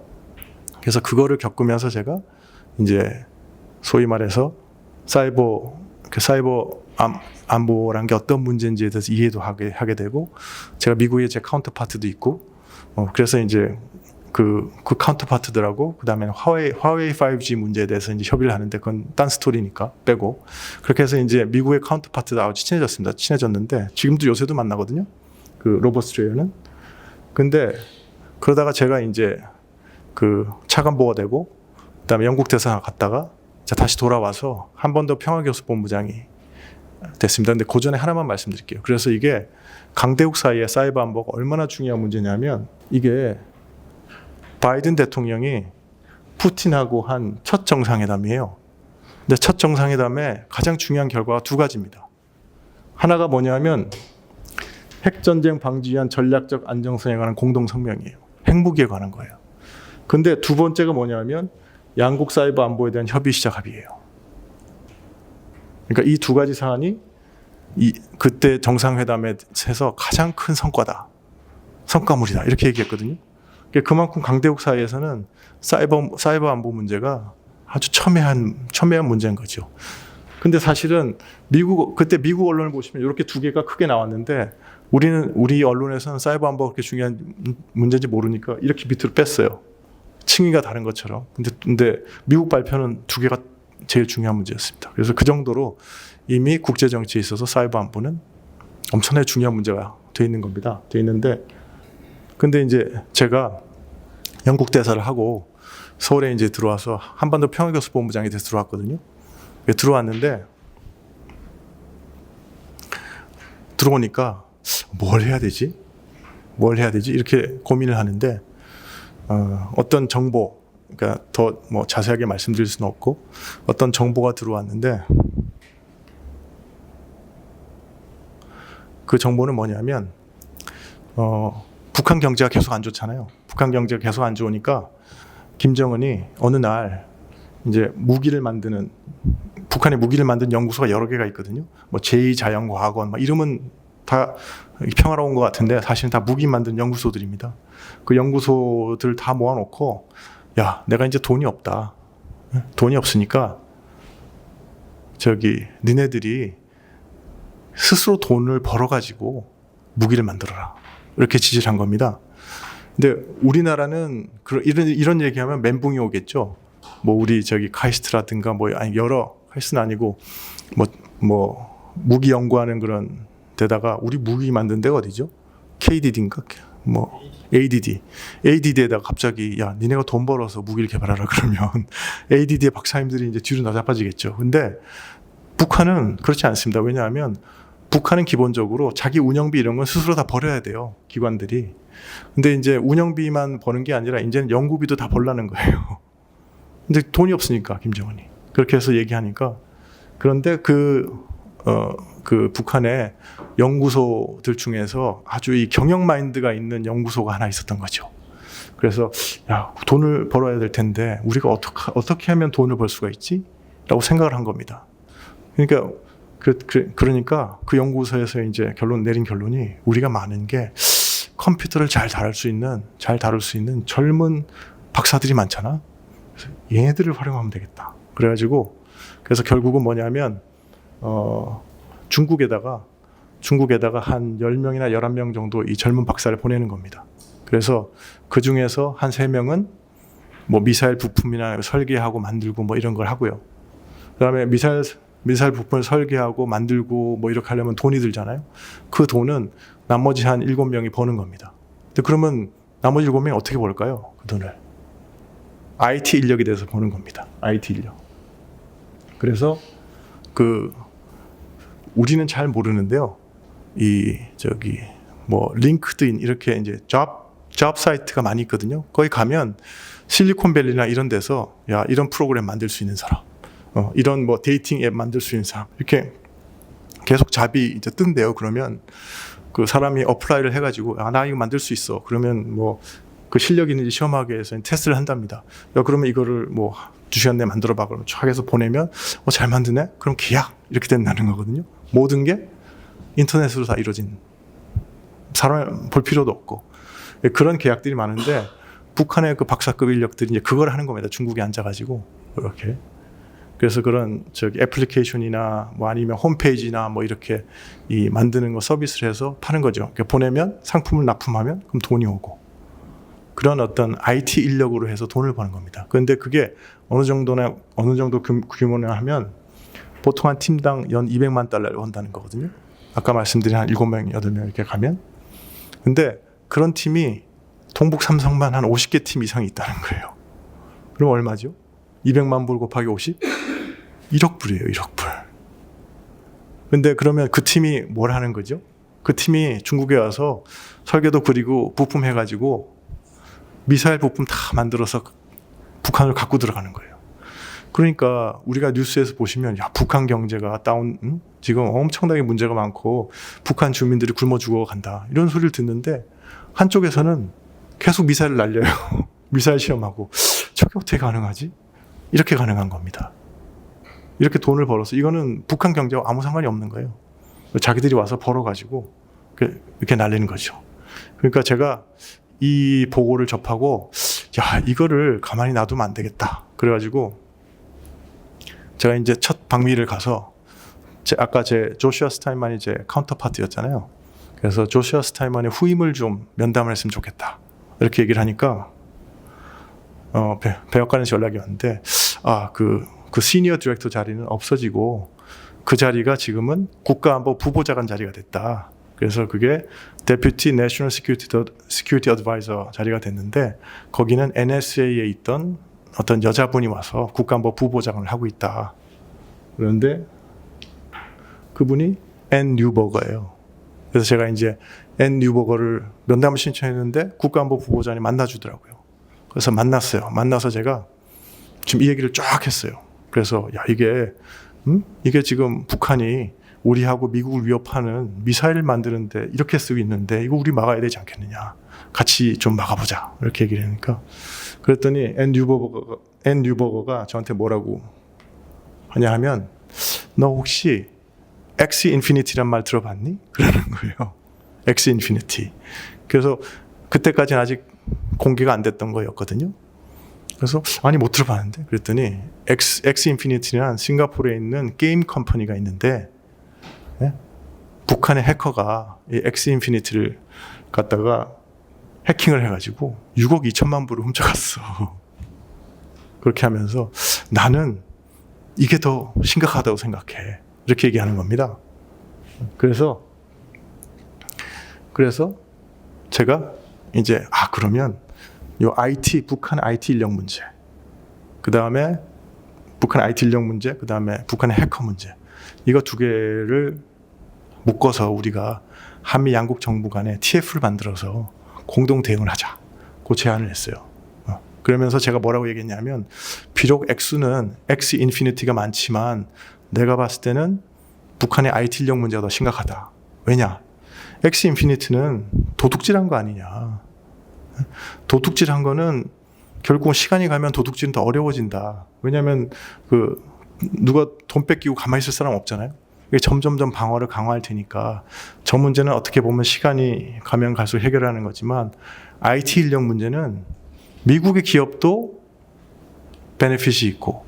그거를 겪으면서 제가 이제 소위 말해서 사이버 안보란 게 어떤 문제인지에 대해서 이해도 하게 되고 제가 미국에 제 카운터파트도 있고 그래서 이제 그 카운터파트들하고 그다음에 화웨이 5G 문제에 대해서 이제 협의를 하는데 그건 딴 스토리니까 빼고 그렇게 해서 이제 미국의 카운터파트도 아주 친해졌는데 지금도 요새도 만나거든요. 그 로버트 스트레이어는. 근데 그러다가 제가 이제 차관보가 되고 그다음에 영국 대사관 갔다가 다시 돌아와서 한 번 더 평화교섭본부장이 됐습니다. 근데 그 전에 하나만 말씀드릴게요. 그래서 이게 강대국 사이의 사이버 안보가 얼마나 중요한 문제냐면 이게 바이든 대통령이 푸틴하고 한 첫 정상회담이에요. 근데 첫 정상회담에 가장 중요한 결과가 두 가지입니다. 하나가 뭐냐면 핵전쟁 방지 위한 전략적 안정성에 관한 공동성명이에요. 핵무기에 관한 거예요. 근데 두 번째가 뭐냐면 양국 사이버 안보에 대한 협의 시작 합의예요. 그러니까 이 두 가지 사안이 그때 정상회담에서 가장 큰 성과물이다 이렇게 얘기했거든요. 그만큼 강대국 사이에서는 사이버 안보 문제가 아주 첨예한 문제인 거죠. 근데 사실은 그때 미국 언론을 보시면 이렇게 두 개가 크게 나왔는데 우리 언론에서는 사이버 안보가 그렇게 중요한 문제인지 모르니까 이렇게 밑으로 뺐어요. 층위가 다른 것처럼. 근데 미국 발표는 두 개가 제일 중요한 문제였습니다. 그래서 그 정도로 이미 국제 정치에 있어서 사이버 안보는 엄청나게 중요한 문제가 돼 있는 겁니다. 돼 있는데 근데 이제 제가 영국 대사를 하고 서울에 이제 들어와서 한반도 평화교섭본부장이 돼서 들어왔거든요. 들어왔는데 들어오니까 뭘 해야 되지? 뭘 해야 되지? 이렇게 고민을 하는데 어떤 정보, 그러니까 더 뭐 자세하게 말씀드릴 수는 없고 어떤 정보가 들어왔는데 그 정보는 뭐냐면 북한 경제가 계속 안 좋잖아요. 북한 경제가 계속 안 좋으니까 김정은이 어느 날 이제 무기를 만드는 북한의 무기를 만든 연구소가 여러 개가 있거든요. 뭐 제2자연과학원 막 이름은 다 평화로운 것 같은데 사실은 다 무기 만든 연구소들입니다. 그 연구소들 다 모아놓고 야, 내가 이제 돈이 없다. 돈이 없으니까 저기 니네들이 스스로 돈을 벌어가지고 무기를 만들어라. 이렇게 지시를 한 겁니다. 근데 우리나라는 이런 얘기하면 멘붕이 오겠죠. 뭐 우리 저기 카이스트라든가 뭐 아니 여러 카이스트는 아니고 뭐 무기 연구하는 그런 데다가 우리 무기 만든 데가 어디죠? KDD인가? 뭐 ADD에다가 갑자기 야 니네가 돈 벌어서 무기를 개발하라 그러면 ADD의 박사님들이 이제 뒤로 나자빠지겠죠. 근데 북한은 그렇지 않습니다. 왜냐하면 북한은 기본적으로 자기 운영비 이런 건 스스로 다 벌어야 돼요. 기관들이. 근데 이제 운영비만 버는 게 아니라 이제는 연구비도 다 벌라는 거예요. 근데 돈이 없으니까 김정은이. 그렇게 해서 얘기하니까 그런데 그 북한의 연구소들 중에서 아주 이 경영 마인드가 있는 연구소가 하나 있었던 거죠. 그래서 야, 돈을 벌어야 될 텐데 우리가 어떻게 하면 돈을 벌 수가 있지? 라고 생각을 한 겁니다. 그러니까 그러니까 그 연구소에서 이제 내린 결론이 우리가 많은 게 컴퓨터를 잘 다룰 수 있는 젊은 박사들이 많잖아. 그래서 얘네들을 활용하면 되겠다. 그래가지고 그래서 결국은 뭐냐면 중국에다가 한 10명이나 11명 정도 이 젊은 박사를 보내는 겁니다. 그래서 그 중에서 한 3명은 뭐 미사일 부품이나 설계하고 만들고 뭐 이런 걸 하고요. 그다음에 미사일 부품을 설계하고 만들고 뭐 이렇게 하려면 돈이 들잖아요. 그 돈은 나머지 한 7명이 버는 겁니다. 근데 그러면 나머지 7명이 어떻게 벌까요? 그 돈을. IT 인력에 대해서 버는 겁니다. IT 인력. 그래서 우리는 잘 모르는데요. 뭐 링크드인 이렇게 이제 잡 사이트가 많이 있거든요. 거기 가면 실리콘밸리나 이런 데서 야, 이런 프로그램 만들 수 있는 사람. 이런 뭐 데이팅 앱 만들 수 있는 사람 이렇게 계속 잡이 이제 뜬대요. 그러면 그 사람이 어플라이를 해가지고 나 이거 만들 수 있어. 그러면 뭐 그 실력 있는지 시험하기 위해서 테스트를 한답니다. 야, 그러면 이거를 뭐 2시간 내에 만들어봐. 그러면 쫙 해서 보내면 잘 만드네? 그럼 계약 이렇게 된다는 거거든요. 모든 게 인터넷으로 다 이루어진 사람 볼 필요도 없고 그런 계약들이 많은데 북한의 그 박사급 인력들이 이제 그걸 하는 겁니다. 중국에 앉아가지고 이렇게. 그래서 그런 애플리케이션이나 뭐 아니면 홈페이지나 뭐 이렇게 이 만드는 거 서비스를 해서 파는 거죠. 그러니까 보내면 상품을 납품하면 그럼 돈이 오고 그런 어떤 IT 인력으로 해서 돈을 버는 겁니다. 그런데 그게 어느 정도 규모나 하면 보통 한 팀당 연 200만 달러를 번다는 거거든요. 아까 말씀드린 한 7명, 8명 이렇게 가면. 근데 그런 팀이 동북 삼성만 한 50개 팀 이상이 있다는 거예요. 그럼 얼마죠? 200만 불 곱하기 50? 1억 불이에요, 1억 불. 근데 그러면 그 팀이 뭘 하는 거죠? 그 팀이 중국에 와서 설계도 그리고 부품 해가지고 미사일 부품 다 만들어서 북한을 갖고 들어가는 거예요. 그러니까 우리가 뉴스에서 보시면 야, 북한 경제가 지금 엄청나게 문제가 많고 북한 주민들이 굶어 죽어간다. 이런 소리를 듣는데 한쪽에서는 계속 미사일을 날려요. 미사일 시험하고 저게 어떻게 가능하지? 이렇게 가능한 겁니다. 이렇게 돈을 벌어서 이거는 북한 경제와 아무 상관이 없는 거예요. 자기들이 와서 벌어가지고 이렇게 날리는 거죠. 그러니까 제가 이 보고를 접하고 야, 이거를 가만히 놔두면 안 되겠다. 그래가지고 제가 이제 첫 방미를 가서 아까 제 조슈아 스타인만이 제 카운터파트였잖아요. 그래서 조슈아 스타인만의 후임을 좀 면담을 했으면 좋겠다. 이렇게 얘기를 하니까 백악관에서 연락이 왔는데 그 시니어 디렉터 자리는 없어지고 그 자리가 지금은 국가안보 부보좌관 자리가 됐다. 그래서 그게 Deputy National Security Advisor 자리가 됐는데 거기는 NSA에 있던 어떤 여자분이 와서 국가안보 부보장을 하고 있다. 그런데 그분이 앤 뉴버거예요. 그래서 제가 이제 앤 뉴버거를 면담을 신청했는데 국가안보 부보장이 만나주더라고요. 그래서 만났어요. 만나서 제가 지금 이 얘기를 쫙 했어요. 그래서 야 이게 지금 북한이 우리하고 미국을 위협하는 미사일을 만드는데 이렇게 쓰고 있는데 이거 우리 막아야 되지 않겠느냐. 같이 좀 막아보자. 이렇게 얘기를 하니까 그랬더니 앤 뉴버거가 저한테 뭐라고 하냐 하면 너 혹시 X 인피니티란 말 들어봤니? 그러는 거예요. X 인피니티. 그래서 그때까지는 아직 공개가 안 됐던 거였거든요. 그래서 아니 못 들어봤는데 그랬더니 X 인피니티란 싱가포르에 있는 게임 컴퍼니가 있는데 북한의 해커가 이 X 인피니티를 갖다가 해킹을 해가지고 6억 2천만 불을 훔쳐갔어. 그렇게 하면서 나는 이게 더 심각하다고 생각해. 이렇게 얘기하는 겁니다. 그래서 제가 이제 그러면 요 북한 IT 인력 문제, 그 다음에 북한 IT 인력 문제, 그 다음에 북한의 해커 문제, 이거 두 개를 묶어서 우리가 한미 양국 정부 간에 TF를 만들어서 공동 대응을 하자. 그 제안을 했어요. 그러면서 제가 뭐라고 얘기했냐면 비록 X는 X 인피니티가 많지만 내가 봤을 때는 북한의 IT 인력 문제가 더 심각하다. 왜냐? X 인피니티는 도둑질한 거 아니냐. 도둑질한 거는 결국 시간이 가면 도둑질은 더 어려워진다. 왜냐하면 누가 돈 뺏기고 가만히 있을 사람 없잖아요. 점점점 방어를 강화할 테니까 저 문제는 어떻게 보면 시간이 가면 갈수록 해결하는 거지만 IT 인력 문제는 미국의 기업도 베네핏이 있고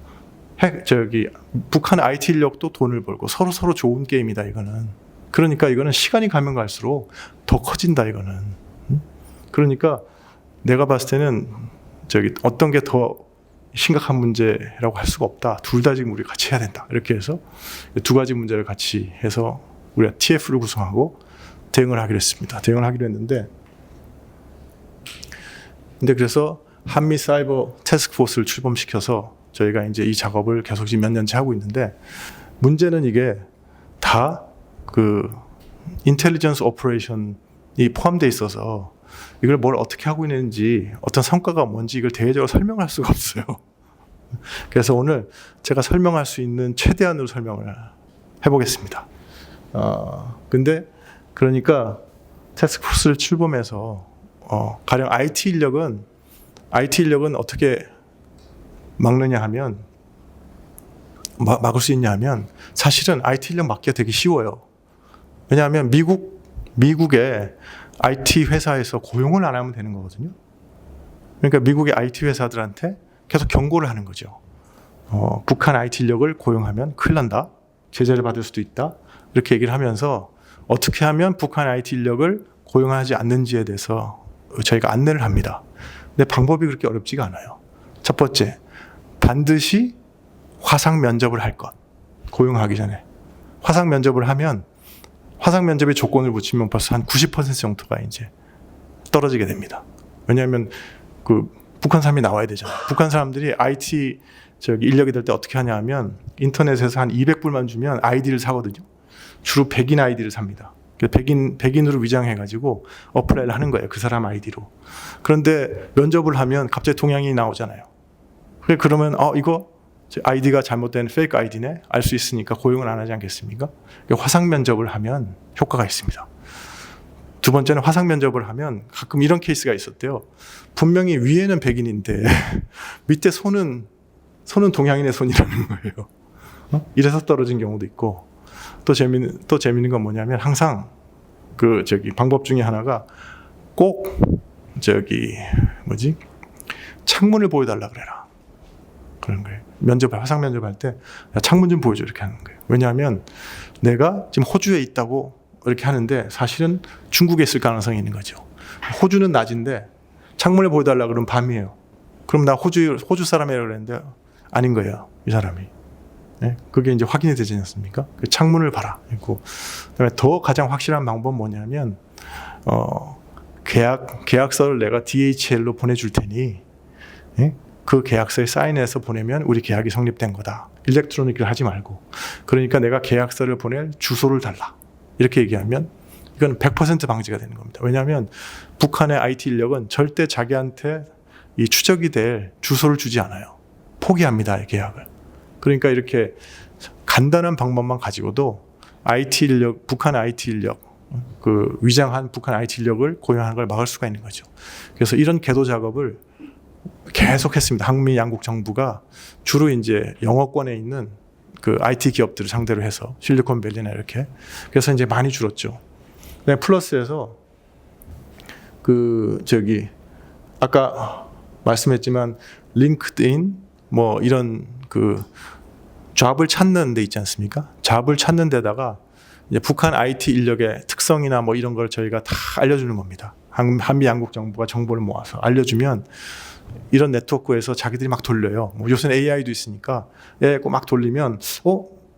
북한 IT 인력도 돈을 벌고 서로 좋은 게임이다 이거는. 그러니까 이거는 시간이 가면 갈수록 더 커진다 이거는. 그러니까 내가 봤을 때는 어떤 게 더 심각한 문제라고 할 수가 없다. 둘 다 지금 우리 같이 해야 된다. 이렇게 해서 두 가지 문제를 같이 해서 우리가 TF를 구성하고 대응을 하기로 했습니다. 대응을 하기로 했는데 근데 그래서 한미 사이버 태스크포스를 출범시켜서 저희가 이제 이 작업을 계속 지금 몇 년째 하고 있는데 문제는 이게 다 인텔리전스 오퍼레이션이 포함되어 있어서 이걸 뭘 어떻게 하고 있는지 어떤 성과가 뭔지 이걸 대외적으로 설명할 수가 없어요. 그래서 오늘 제가 설명할 수 있는 최대한으로 설명을 해보겠습니다. 근데 그러니까 태스크포스를 출범해서 가령 IT 인력은 어떻게 막느냐 하면 막을 수 있냐 하면 사실은 IT 인력 막기가 되게 쉬워요. 왜냐하면 미국의 IT 회사에서 고용을 안 하면 되는 거거든요. 그러니까 미국의 IT 회사들한테 계속 경고를 하는 거죠. 북한 IT 인력을 고용하면 큰일 난다. 제재를 받을 수도 있다. 이렇게 얘기를 하면서 어떻게 하면 북한 IT 인력을 고용하지 않는지에 대해서 저희가 안내를 합니다. 근데 방법이 그렇게 어렵지가 않아요. 첫 번째, 반드시 화상 면접을 할 것. 고용하기 전에. 화상 면접을 하면 화상 면접의 조건을 붙이면 벌써 한 90% 정도가 이제 떨어지게 됩니다. 왜냐하면 북한 사람이 나와야 되잖아요. 북한 사람들이 IT 인력이 될 때 어떻게 하냐 하면 인터넷에서 한 200불만 주면 아이디를 사거든요. 주로 백인 아이디를 삽니다. 백인으로 위장해가지고 어플라이를 하는 거예요. 그 사람 아이디로. 그런데 면접을 하면 갑자기 동양인이 나오잖아요. 그러면 이거 아이디가 잘못된 페이크 아이디네 알 수 있으니까 고용을 안 하지 않겠습니까? 화상 면접을 하면 효과가 있습니다. 두 번째는 화상 면접을 하면 가끔 이런 케이스가 있었대요. 분명히 위에는 백인인데 밑에 손은 동양인의 손이라는 거예요. 이래서 떨어진 경우도 있고 또 재밌는 건 뭐냐면 항상 방법 중에 하나가 꼭 창문을 보여달라 그래라. 그런 거예요. 화상 면접할 때 창문 좀 보여줘 이렇게 하는 거예요. 왜냐하면 내가 지금 호주에 있다고 이렇게 하는데 사실은 중국에 있을 가능성이 있는 거죠. 호주는 낮인데 창문을 보여달라 그러면 밤이에요. 그럼 나 호주 사람이라고 그랬는데 아닌 거예요. 이 사람이. 예, 그게 이제 확인이 되지 않습니까? 그 창문을 봐라. 그리고 그다음에 더 가장 확실한 방법은 뭐냐면 계약서를 내가 DHL로 보내줄 테니 예? 그 계약서에 사인해서 보내면 우리 계약이 성립된 거다. 일렉트로닉을 하지 말고. 그러니까 내가 계약서를 보낼 주소를 달라. 이렇게 얘기하면 이건 100% 방지가 되는 겁니다. 왜냐하면 북한의 IT 인력은 절대 자기한테 이 추적이 될 주소를 주지 않아요. 포기합니다, 이 계약을. 그러니까 이렇게 간단한 방법만 가지고도 IT 인력, 북한 IT 인력, 그 위장한 북한 IT 인력을 고용하는 걸 막을 수가 있는 거죠. 그래서 이런 계도 작업을 계속했습니다. 한미 양국 정부가 주로 이제 영어권에 있는 그 IT 기업들을 상대로 해서 실리콘밸리나 이렇게 그래서 이제 많이 줄었죠. 네, 플러스에서 그 저기 아까 말씀했지만 링크드인 뭐 이런 그 잡을 찾는 데 있지 않습니까? 잡을 찾는 데다가 이제 북한 IT 인력의 특성이나 뭐 이런 걸 저희가 다 알려주는 겁니다. 한미 양국 정부가 정보를 모아서 알려주면 이런 네트워크에서 자기들이 막 돌려요. 뭐 요새는 AI도 있으니까 막 돌리면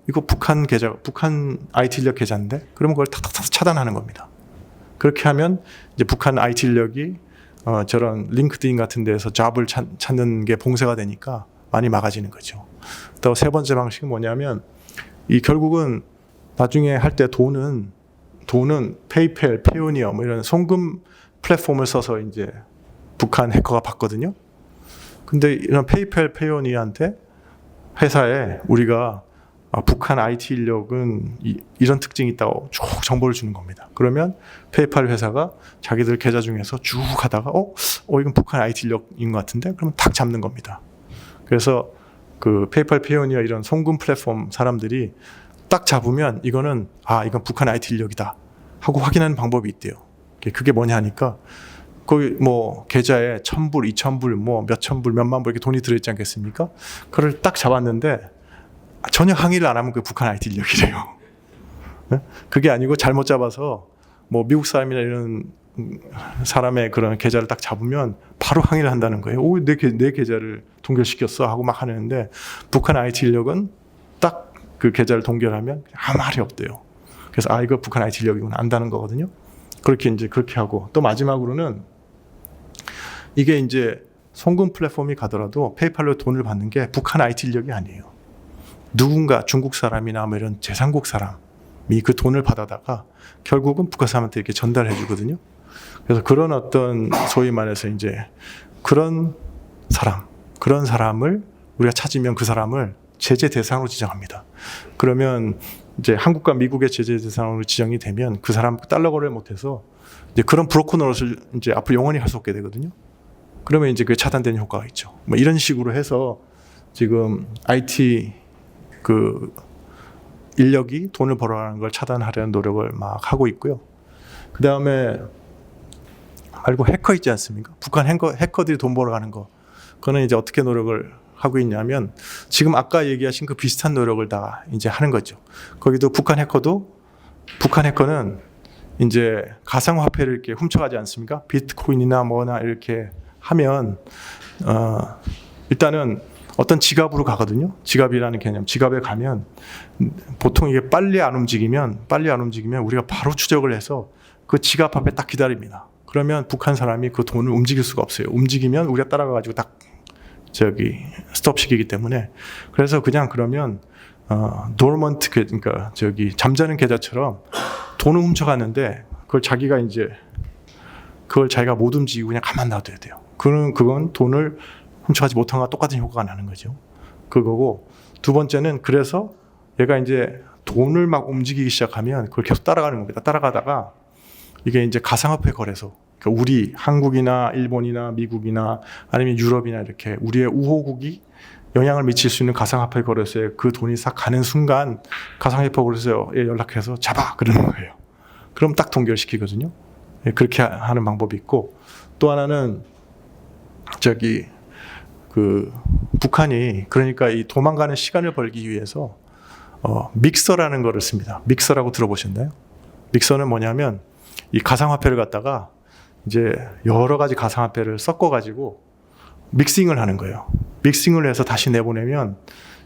이거 북한 계좌, 북한 IT 인력 계좌인데 그러면 그걸 탁탁탁 차단하는 겁니다. 그렇게 하면 이제 북한 IT 인력이 저런 링크드인 같은 데에서 잡을 찾는 게 봉쇄가 되니까 많이 막아지는 거죠. 또 세 번째 방식은 뭐냐면 이 결국은 나중에 할 때 돈은 페이펠, 페이오니어 뭐 이런 송금 플랫폼을 써서 이제 북한 해커가 받거든요. 근데 이런 페이펠, 페이오니어한테 회사에 우리가 북한 IT 인력은 이런 특징이 있다고 쭉 정보를 주는 겁니다. 그러면 페이팔 회사가 자기들 계좌 중에서 쭉 하다가 이건 북한 IT 인력인 것 같은데 그러면 탁 잡는 겁니다. 그래서 그 페이팔, 페이오니어 이런 송금 플랫폼 사람들이 딱 잡으면 이건 북한 IT 인력이다 하고 확인하는 방법이 있대요. 그게 뭐냐 하니까 거기 뭐 계좌에 1,000불, 2,000불, 뭐 몇천 불, 몇만 불 이렇게 돈이 들어있지 않겠습니까? 그걸 딱 잡았는데 전혀 항의를 안 하면 그 북한 IT 인력이래요. 네? 그게 아니고 잘못 잡아서 뭐 미국 사람이나 이런 사람의 그런 계좌를 딱 잡으면 바로 항의를 한다는 거예요. 내 계좌를 동결시켰어 하고 막 하는데 북한 IT 인력은 딱 그 계좌를 동결하면 아무 말이 없대요. 그래서 이거 북한 IT 인력이구나 안다는 거거든요. 그렇게 하고 또 마지막으로는 이게 이제 송금 플랫폼이 가더라도 페이팔로 돈을 받는 게 북한 IT 인력이 아니에요. 누군가 중국 사람이나 뭐 이런 제3국 사람이 그 돈을 받아다가 결국은 북한 사람한테 이렇게 전달해 주거든요. 그래서 그런 어떤 소위 말해서 이제 그런 사람을 우리가 찾으면 그 사람을 제재 대상으로 지정합니다. 그러면 이제 한국과 미국의 제재 대상으로 지정이 되면 그 사람 달러 거래를 못해서 이제 그런 브로커 노릇을 이제 앞으로 영원히 할 수 없게 되거든요. 그러면 이제 그게 차단되는 효과가 있죠. 뭐 이런 식으로 해서 지금 IT 그 인력이 돈을 벌어가는 걸 차단하려는 노력을 막 하고 있고요. 그 다음에 말고 해커 있지 않습니까? 북한 해커들이 돈 벌어가는 거. 그거는 이제 어떻게 노력을 하고 있냐면 지금 아까 얘기하신 그 비슷한 노력을 다 이제 하는 거죠. 거기도 북한 해커는 이제 가상화폐를 이렇게 훔쳐가지 않습니까? 비트코인이나 뭐나 이렇게 하면 일단은 어떤 지갑으로 가거든요. 지갑이라는 개념. 지갑에 가면 보통 이게 빨리 안 움직이면 우리가 바로 추적을 해서 그 지갑 앞에 딱 기다립니다. 그러면 북한 사람이 그 돈을 움직일 수가 없어요. 움직이면 우리가 따라가가지고 딱 스톱시키기 때문에. 그래서 그냥 그러면 도르먼트 그러니까 잠자는 계좌처럼 돈을 훔쳐갔는데 그걸 자기가 못 움직이고 그냥 가만 놔둬야 돼요. 그건 돈을 훔쳐가지 못한 것과 똑같은 효과가 나는 거죠. 그거고 두 번째는 그래서 얘가 이제 돈을 막 움직이기 시작하면 그걸 계속 따라가는 겁니다. 따라가다가 이게 이제 가상화폐 거래소. 그러니까 우리 한국이나 일본이나 미국이나 아니면 유럽이나 이렇게 우리의 우호국이 영향을 미칠 수 있는 가상화폐 거래소에 그 돈이 싹 가는 순간 가상화폐 거래소에 연락해서 잡아 그러는 거예요. 그럼 딱 동결시키거든요. 그렇게 하는 방법이 있고 또 하나는 북한이 그러니까 이 도망가는 시간을 벌기 위해서 믹서라는 거를 씁니다. 믹서라고 들어보셨나요? 믹서는 뭐냐면 이 가상화폐를 갖다가 이제 여러 가지 가상화폐를 섞어가지고 믹싱을 하는 거예요. 믹싱을 해서 다시 내보내면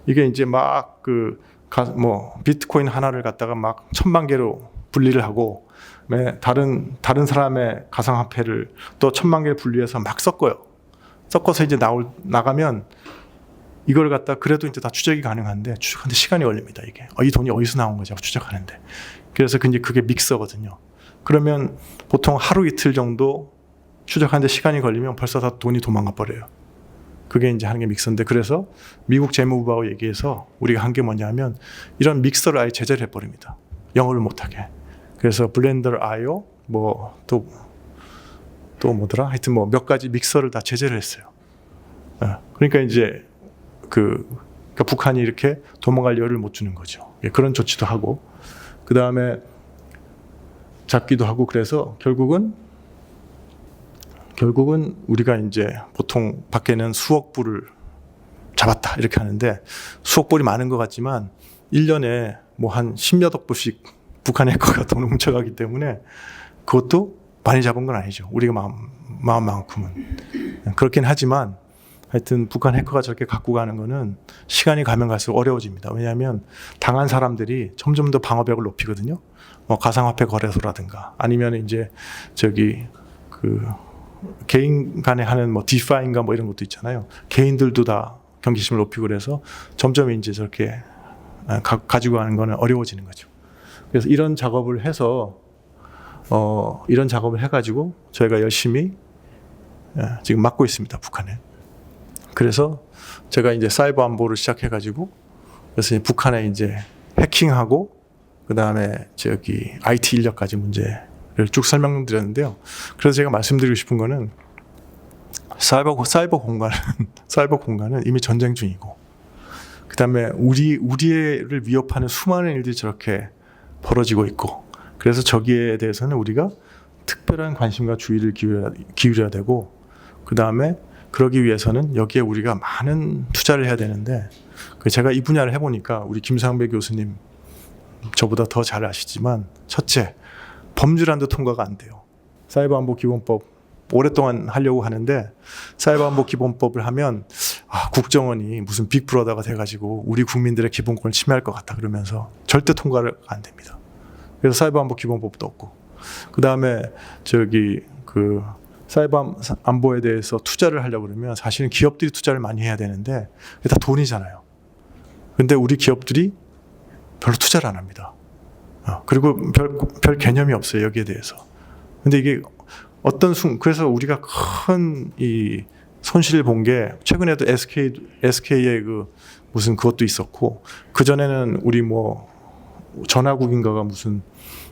이게 이제 막 비트코인 하나를 갖다가 막 1,000만 개로 분리를 하고 다른 사람의 가상화폐를 또 1,000만 개 분리해서 막 섞어서 이제 나가면 이걸 갖다 그래도 이제 다 추적이 가능한데 추적하는데 시간이 걸립니다. 이게 이 돈이 어디서 나온 거지 추적하는데. 그래서 이제 그게 믹서거든요. 그러면 보통 하루 이틀 정도 추적하는데 시간이 걸리면 벌써 다 돈이 도망가 버려요. 그게 이제 하는 게 믹서인데, 그래서 미국 재무부하고 얘기해서 우리가 한 게 뭐냐면 이런 믹서를 아예 제재를 해버립니다. 영어를 못하게. 그래서 블렌더 IO 또 뭐더라? 하여튼 몇 가지 믹서를 다 제재를 했어요. 그러니까 이제 그러니까 북한이 이렇게 도망갈 여유를 못 주는 거죠. 그런 조치도 하고, 그 다음에 잡기도 하고, 그래서 결국은 우리가 이제 보통 밖에는 수억 불을 잡았다 이렇게 하는데, 수억 불이 많은 것 같지만 1년에 한 10몇억 불씩 북한 해커가 돈을 훔쳐가기 때문에 그것도 많이 잡은 건 아니죠. 우리가 마음만큼은. 그렇긴 하지만 하여튼 북한 해커가 저렇게 갖고 가는 거는 시간이 가면 갈수록 어려워집니다. 왜냐하면 당한 사람들이 점점 더 방어벽을 높이거든요. 가상화폐 거래소라든가 아니면 이제 개인 간에 하는 디파인가 이런 것도 있잖아요. 개인들도 다 경계심을 높이고 그래서 점점 이제 저렇게 가지고 가는 거는 어려워지는 거죠. 그래서 이런 작업을 해서 이런 작업을 해가지고 저희가 열심히 지금 막고 있습니다, 북한에. 그래서 제가 이제 사이버 안보를 시작해가지고, 그래서 북한에 이제 해킹하고 그 다음에 IT 인력까지 문제를 쭉 설명드렸는데요. 그래서 제가 말씀드리고 싶은 거는 사이버 공간은 이미 전쟁 중이고, 그 다음에 우리를 위협하는 수많은 일들이 저렇게 벌어지고 있고, 그래서 저기에 대해서는 우리가 특별한 관심과 주의를 기울여야 되고, 그 다음에 그러기 위해서는 여기에 우리가 많은 투자를 해야 되는데, 제가 이 분야를 해보니까 우리 김상배 교수님 저보다 더 잘 아시지만, 첫째, 범죄란도 통과가 안 돼요. 사이버 안보 기본법 오랫동안 하려고 하는데, 사이버 안보 기본법을 하면 국정원이 무슨 빅브러더가 돼가지고 우리 국민들의 기본권을 침해할 것 같다 그러면서 절대 통과가 안 됩니다. 그래서 사이버 안보 기본법도 없고, 그 다음에 사이버 안보에 대해서 투자를 하려고 그러면 사실은 기업들이 투자를 많이 해야 되는데 그게 다 돈이잖아요. 근데 우리 기업들이 별로 투자를 안 합니다. 그리고 별 개념이 없어요, 여기에 대해서. 근데 이게 그래서 우리가 큰 이 손실을 본 게, 최근에도 SK의 무슨 그것도 있었고, 그전에는 우리 전화국인가가 무슨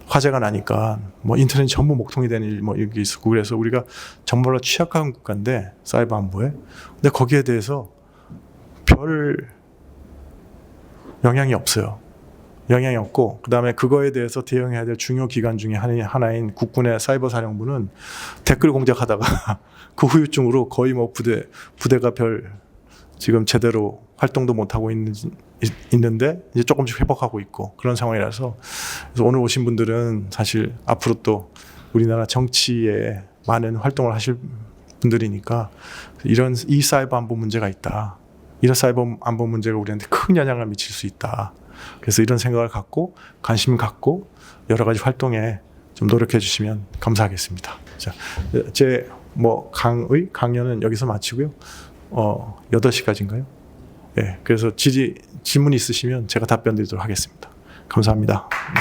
화재가 나니까 인터넷이 전부 목통이 되는 일 이게 있었고, 그래서 우리가 정말로 취약한 국가인데 사이버 안보에, 근데 거기에 대해서 별 영향이 없어요. 영향이 없고, 그 다음에 그거에 대해서 대응해야 될 중요 기관 중에 하나인 국군의 사이버 사령부는 댓글 공작하다가 그 후유증으로 거의 부대가 지금 제대로 활동도 못하고 있는데 이제 조금씩 회복하고 있고, 그런 상황이라서, 그래서 오늘 오신 분들은 사실 앞으로 또 우리나라 정치에 많은 활동을 하실 분들이니까, 이 사이버 안보 문제가 있다. 이런 사이버 안보 문제가 우리한테 큰 영향을 미칠 수 있다. 그래서 이런 생각을 갖고 관심 갖고 여러 가지 활동에 좀 노력해 주시면 감사하겠습니다. 자, 제 강연은 여기서 마치고요. 8시까지인가요? 네, 그래서 질문 있으시면 제가 답변 드리도록 하겠습니다. 감사합니다. 네.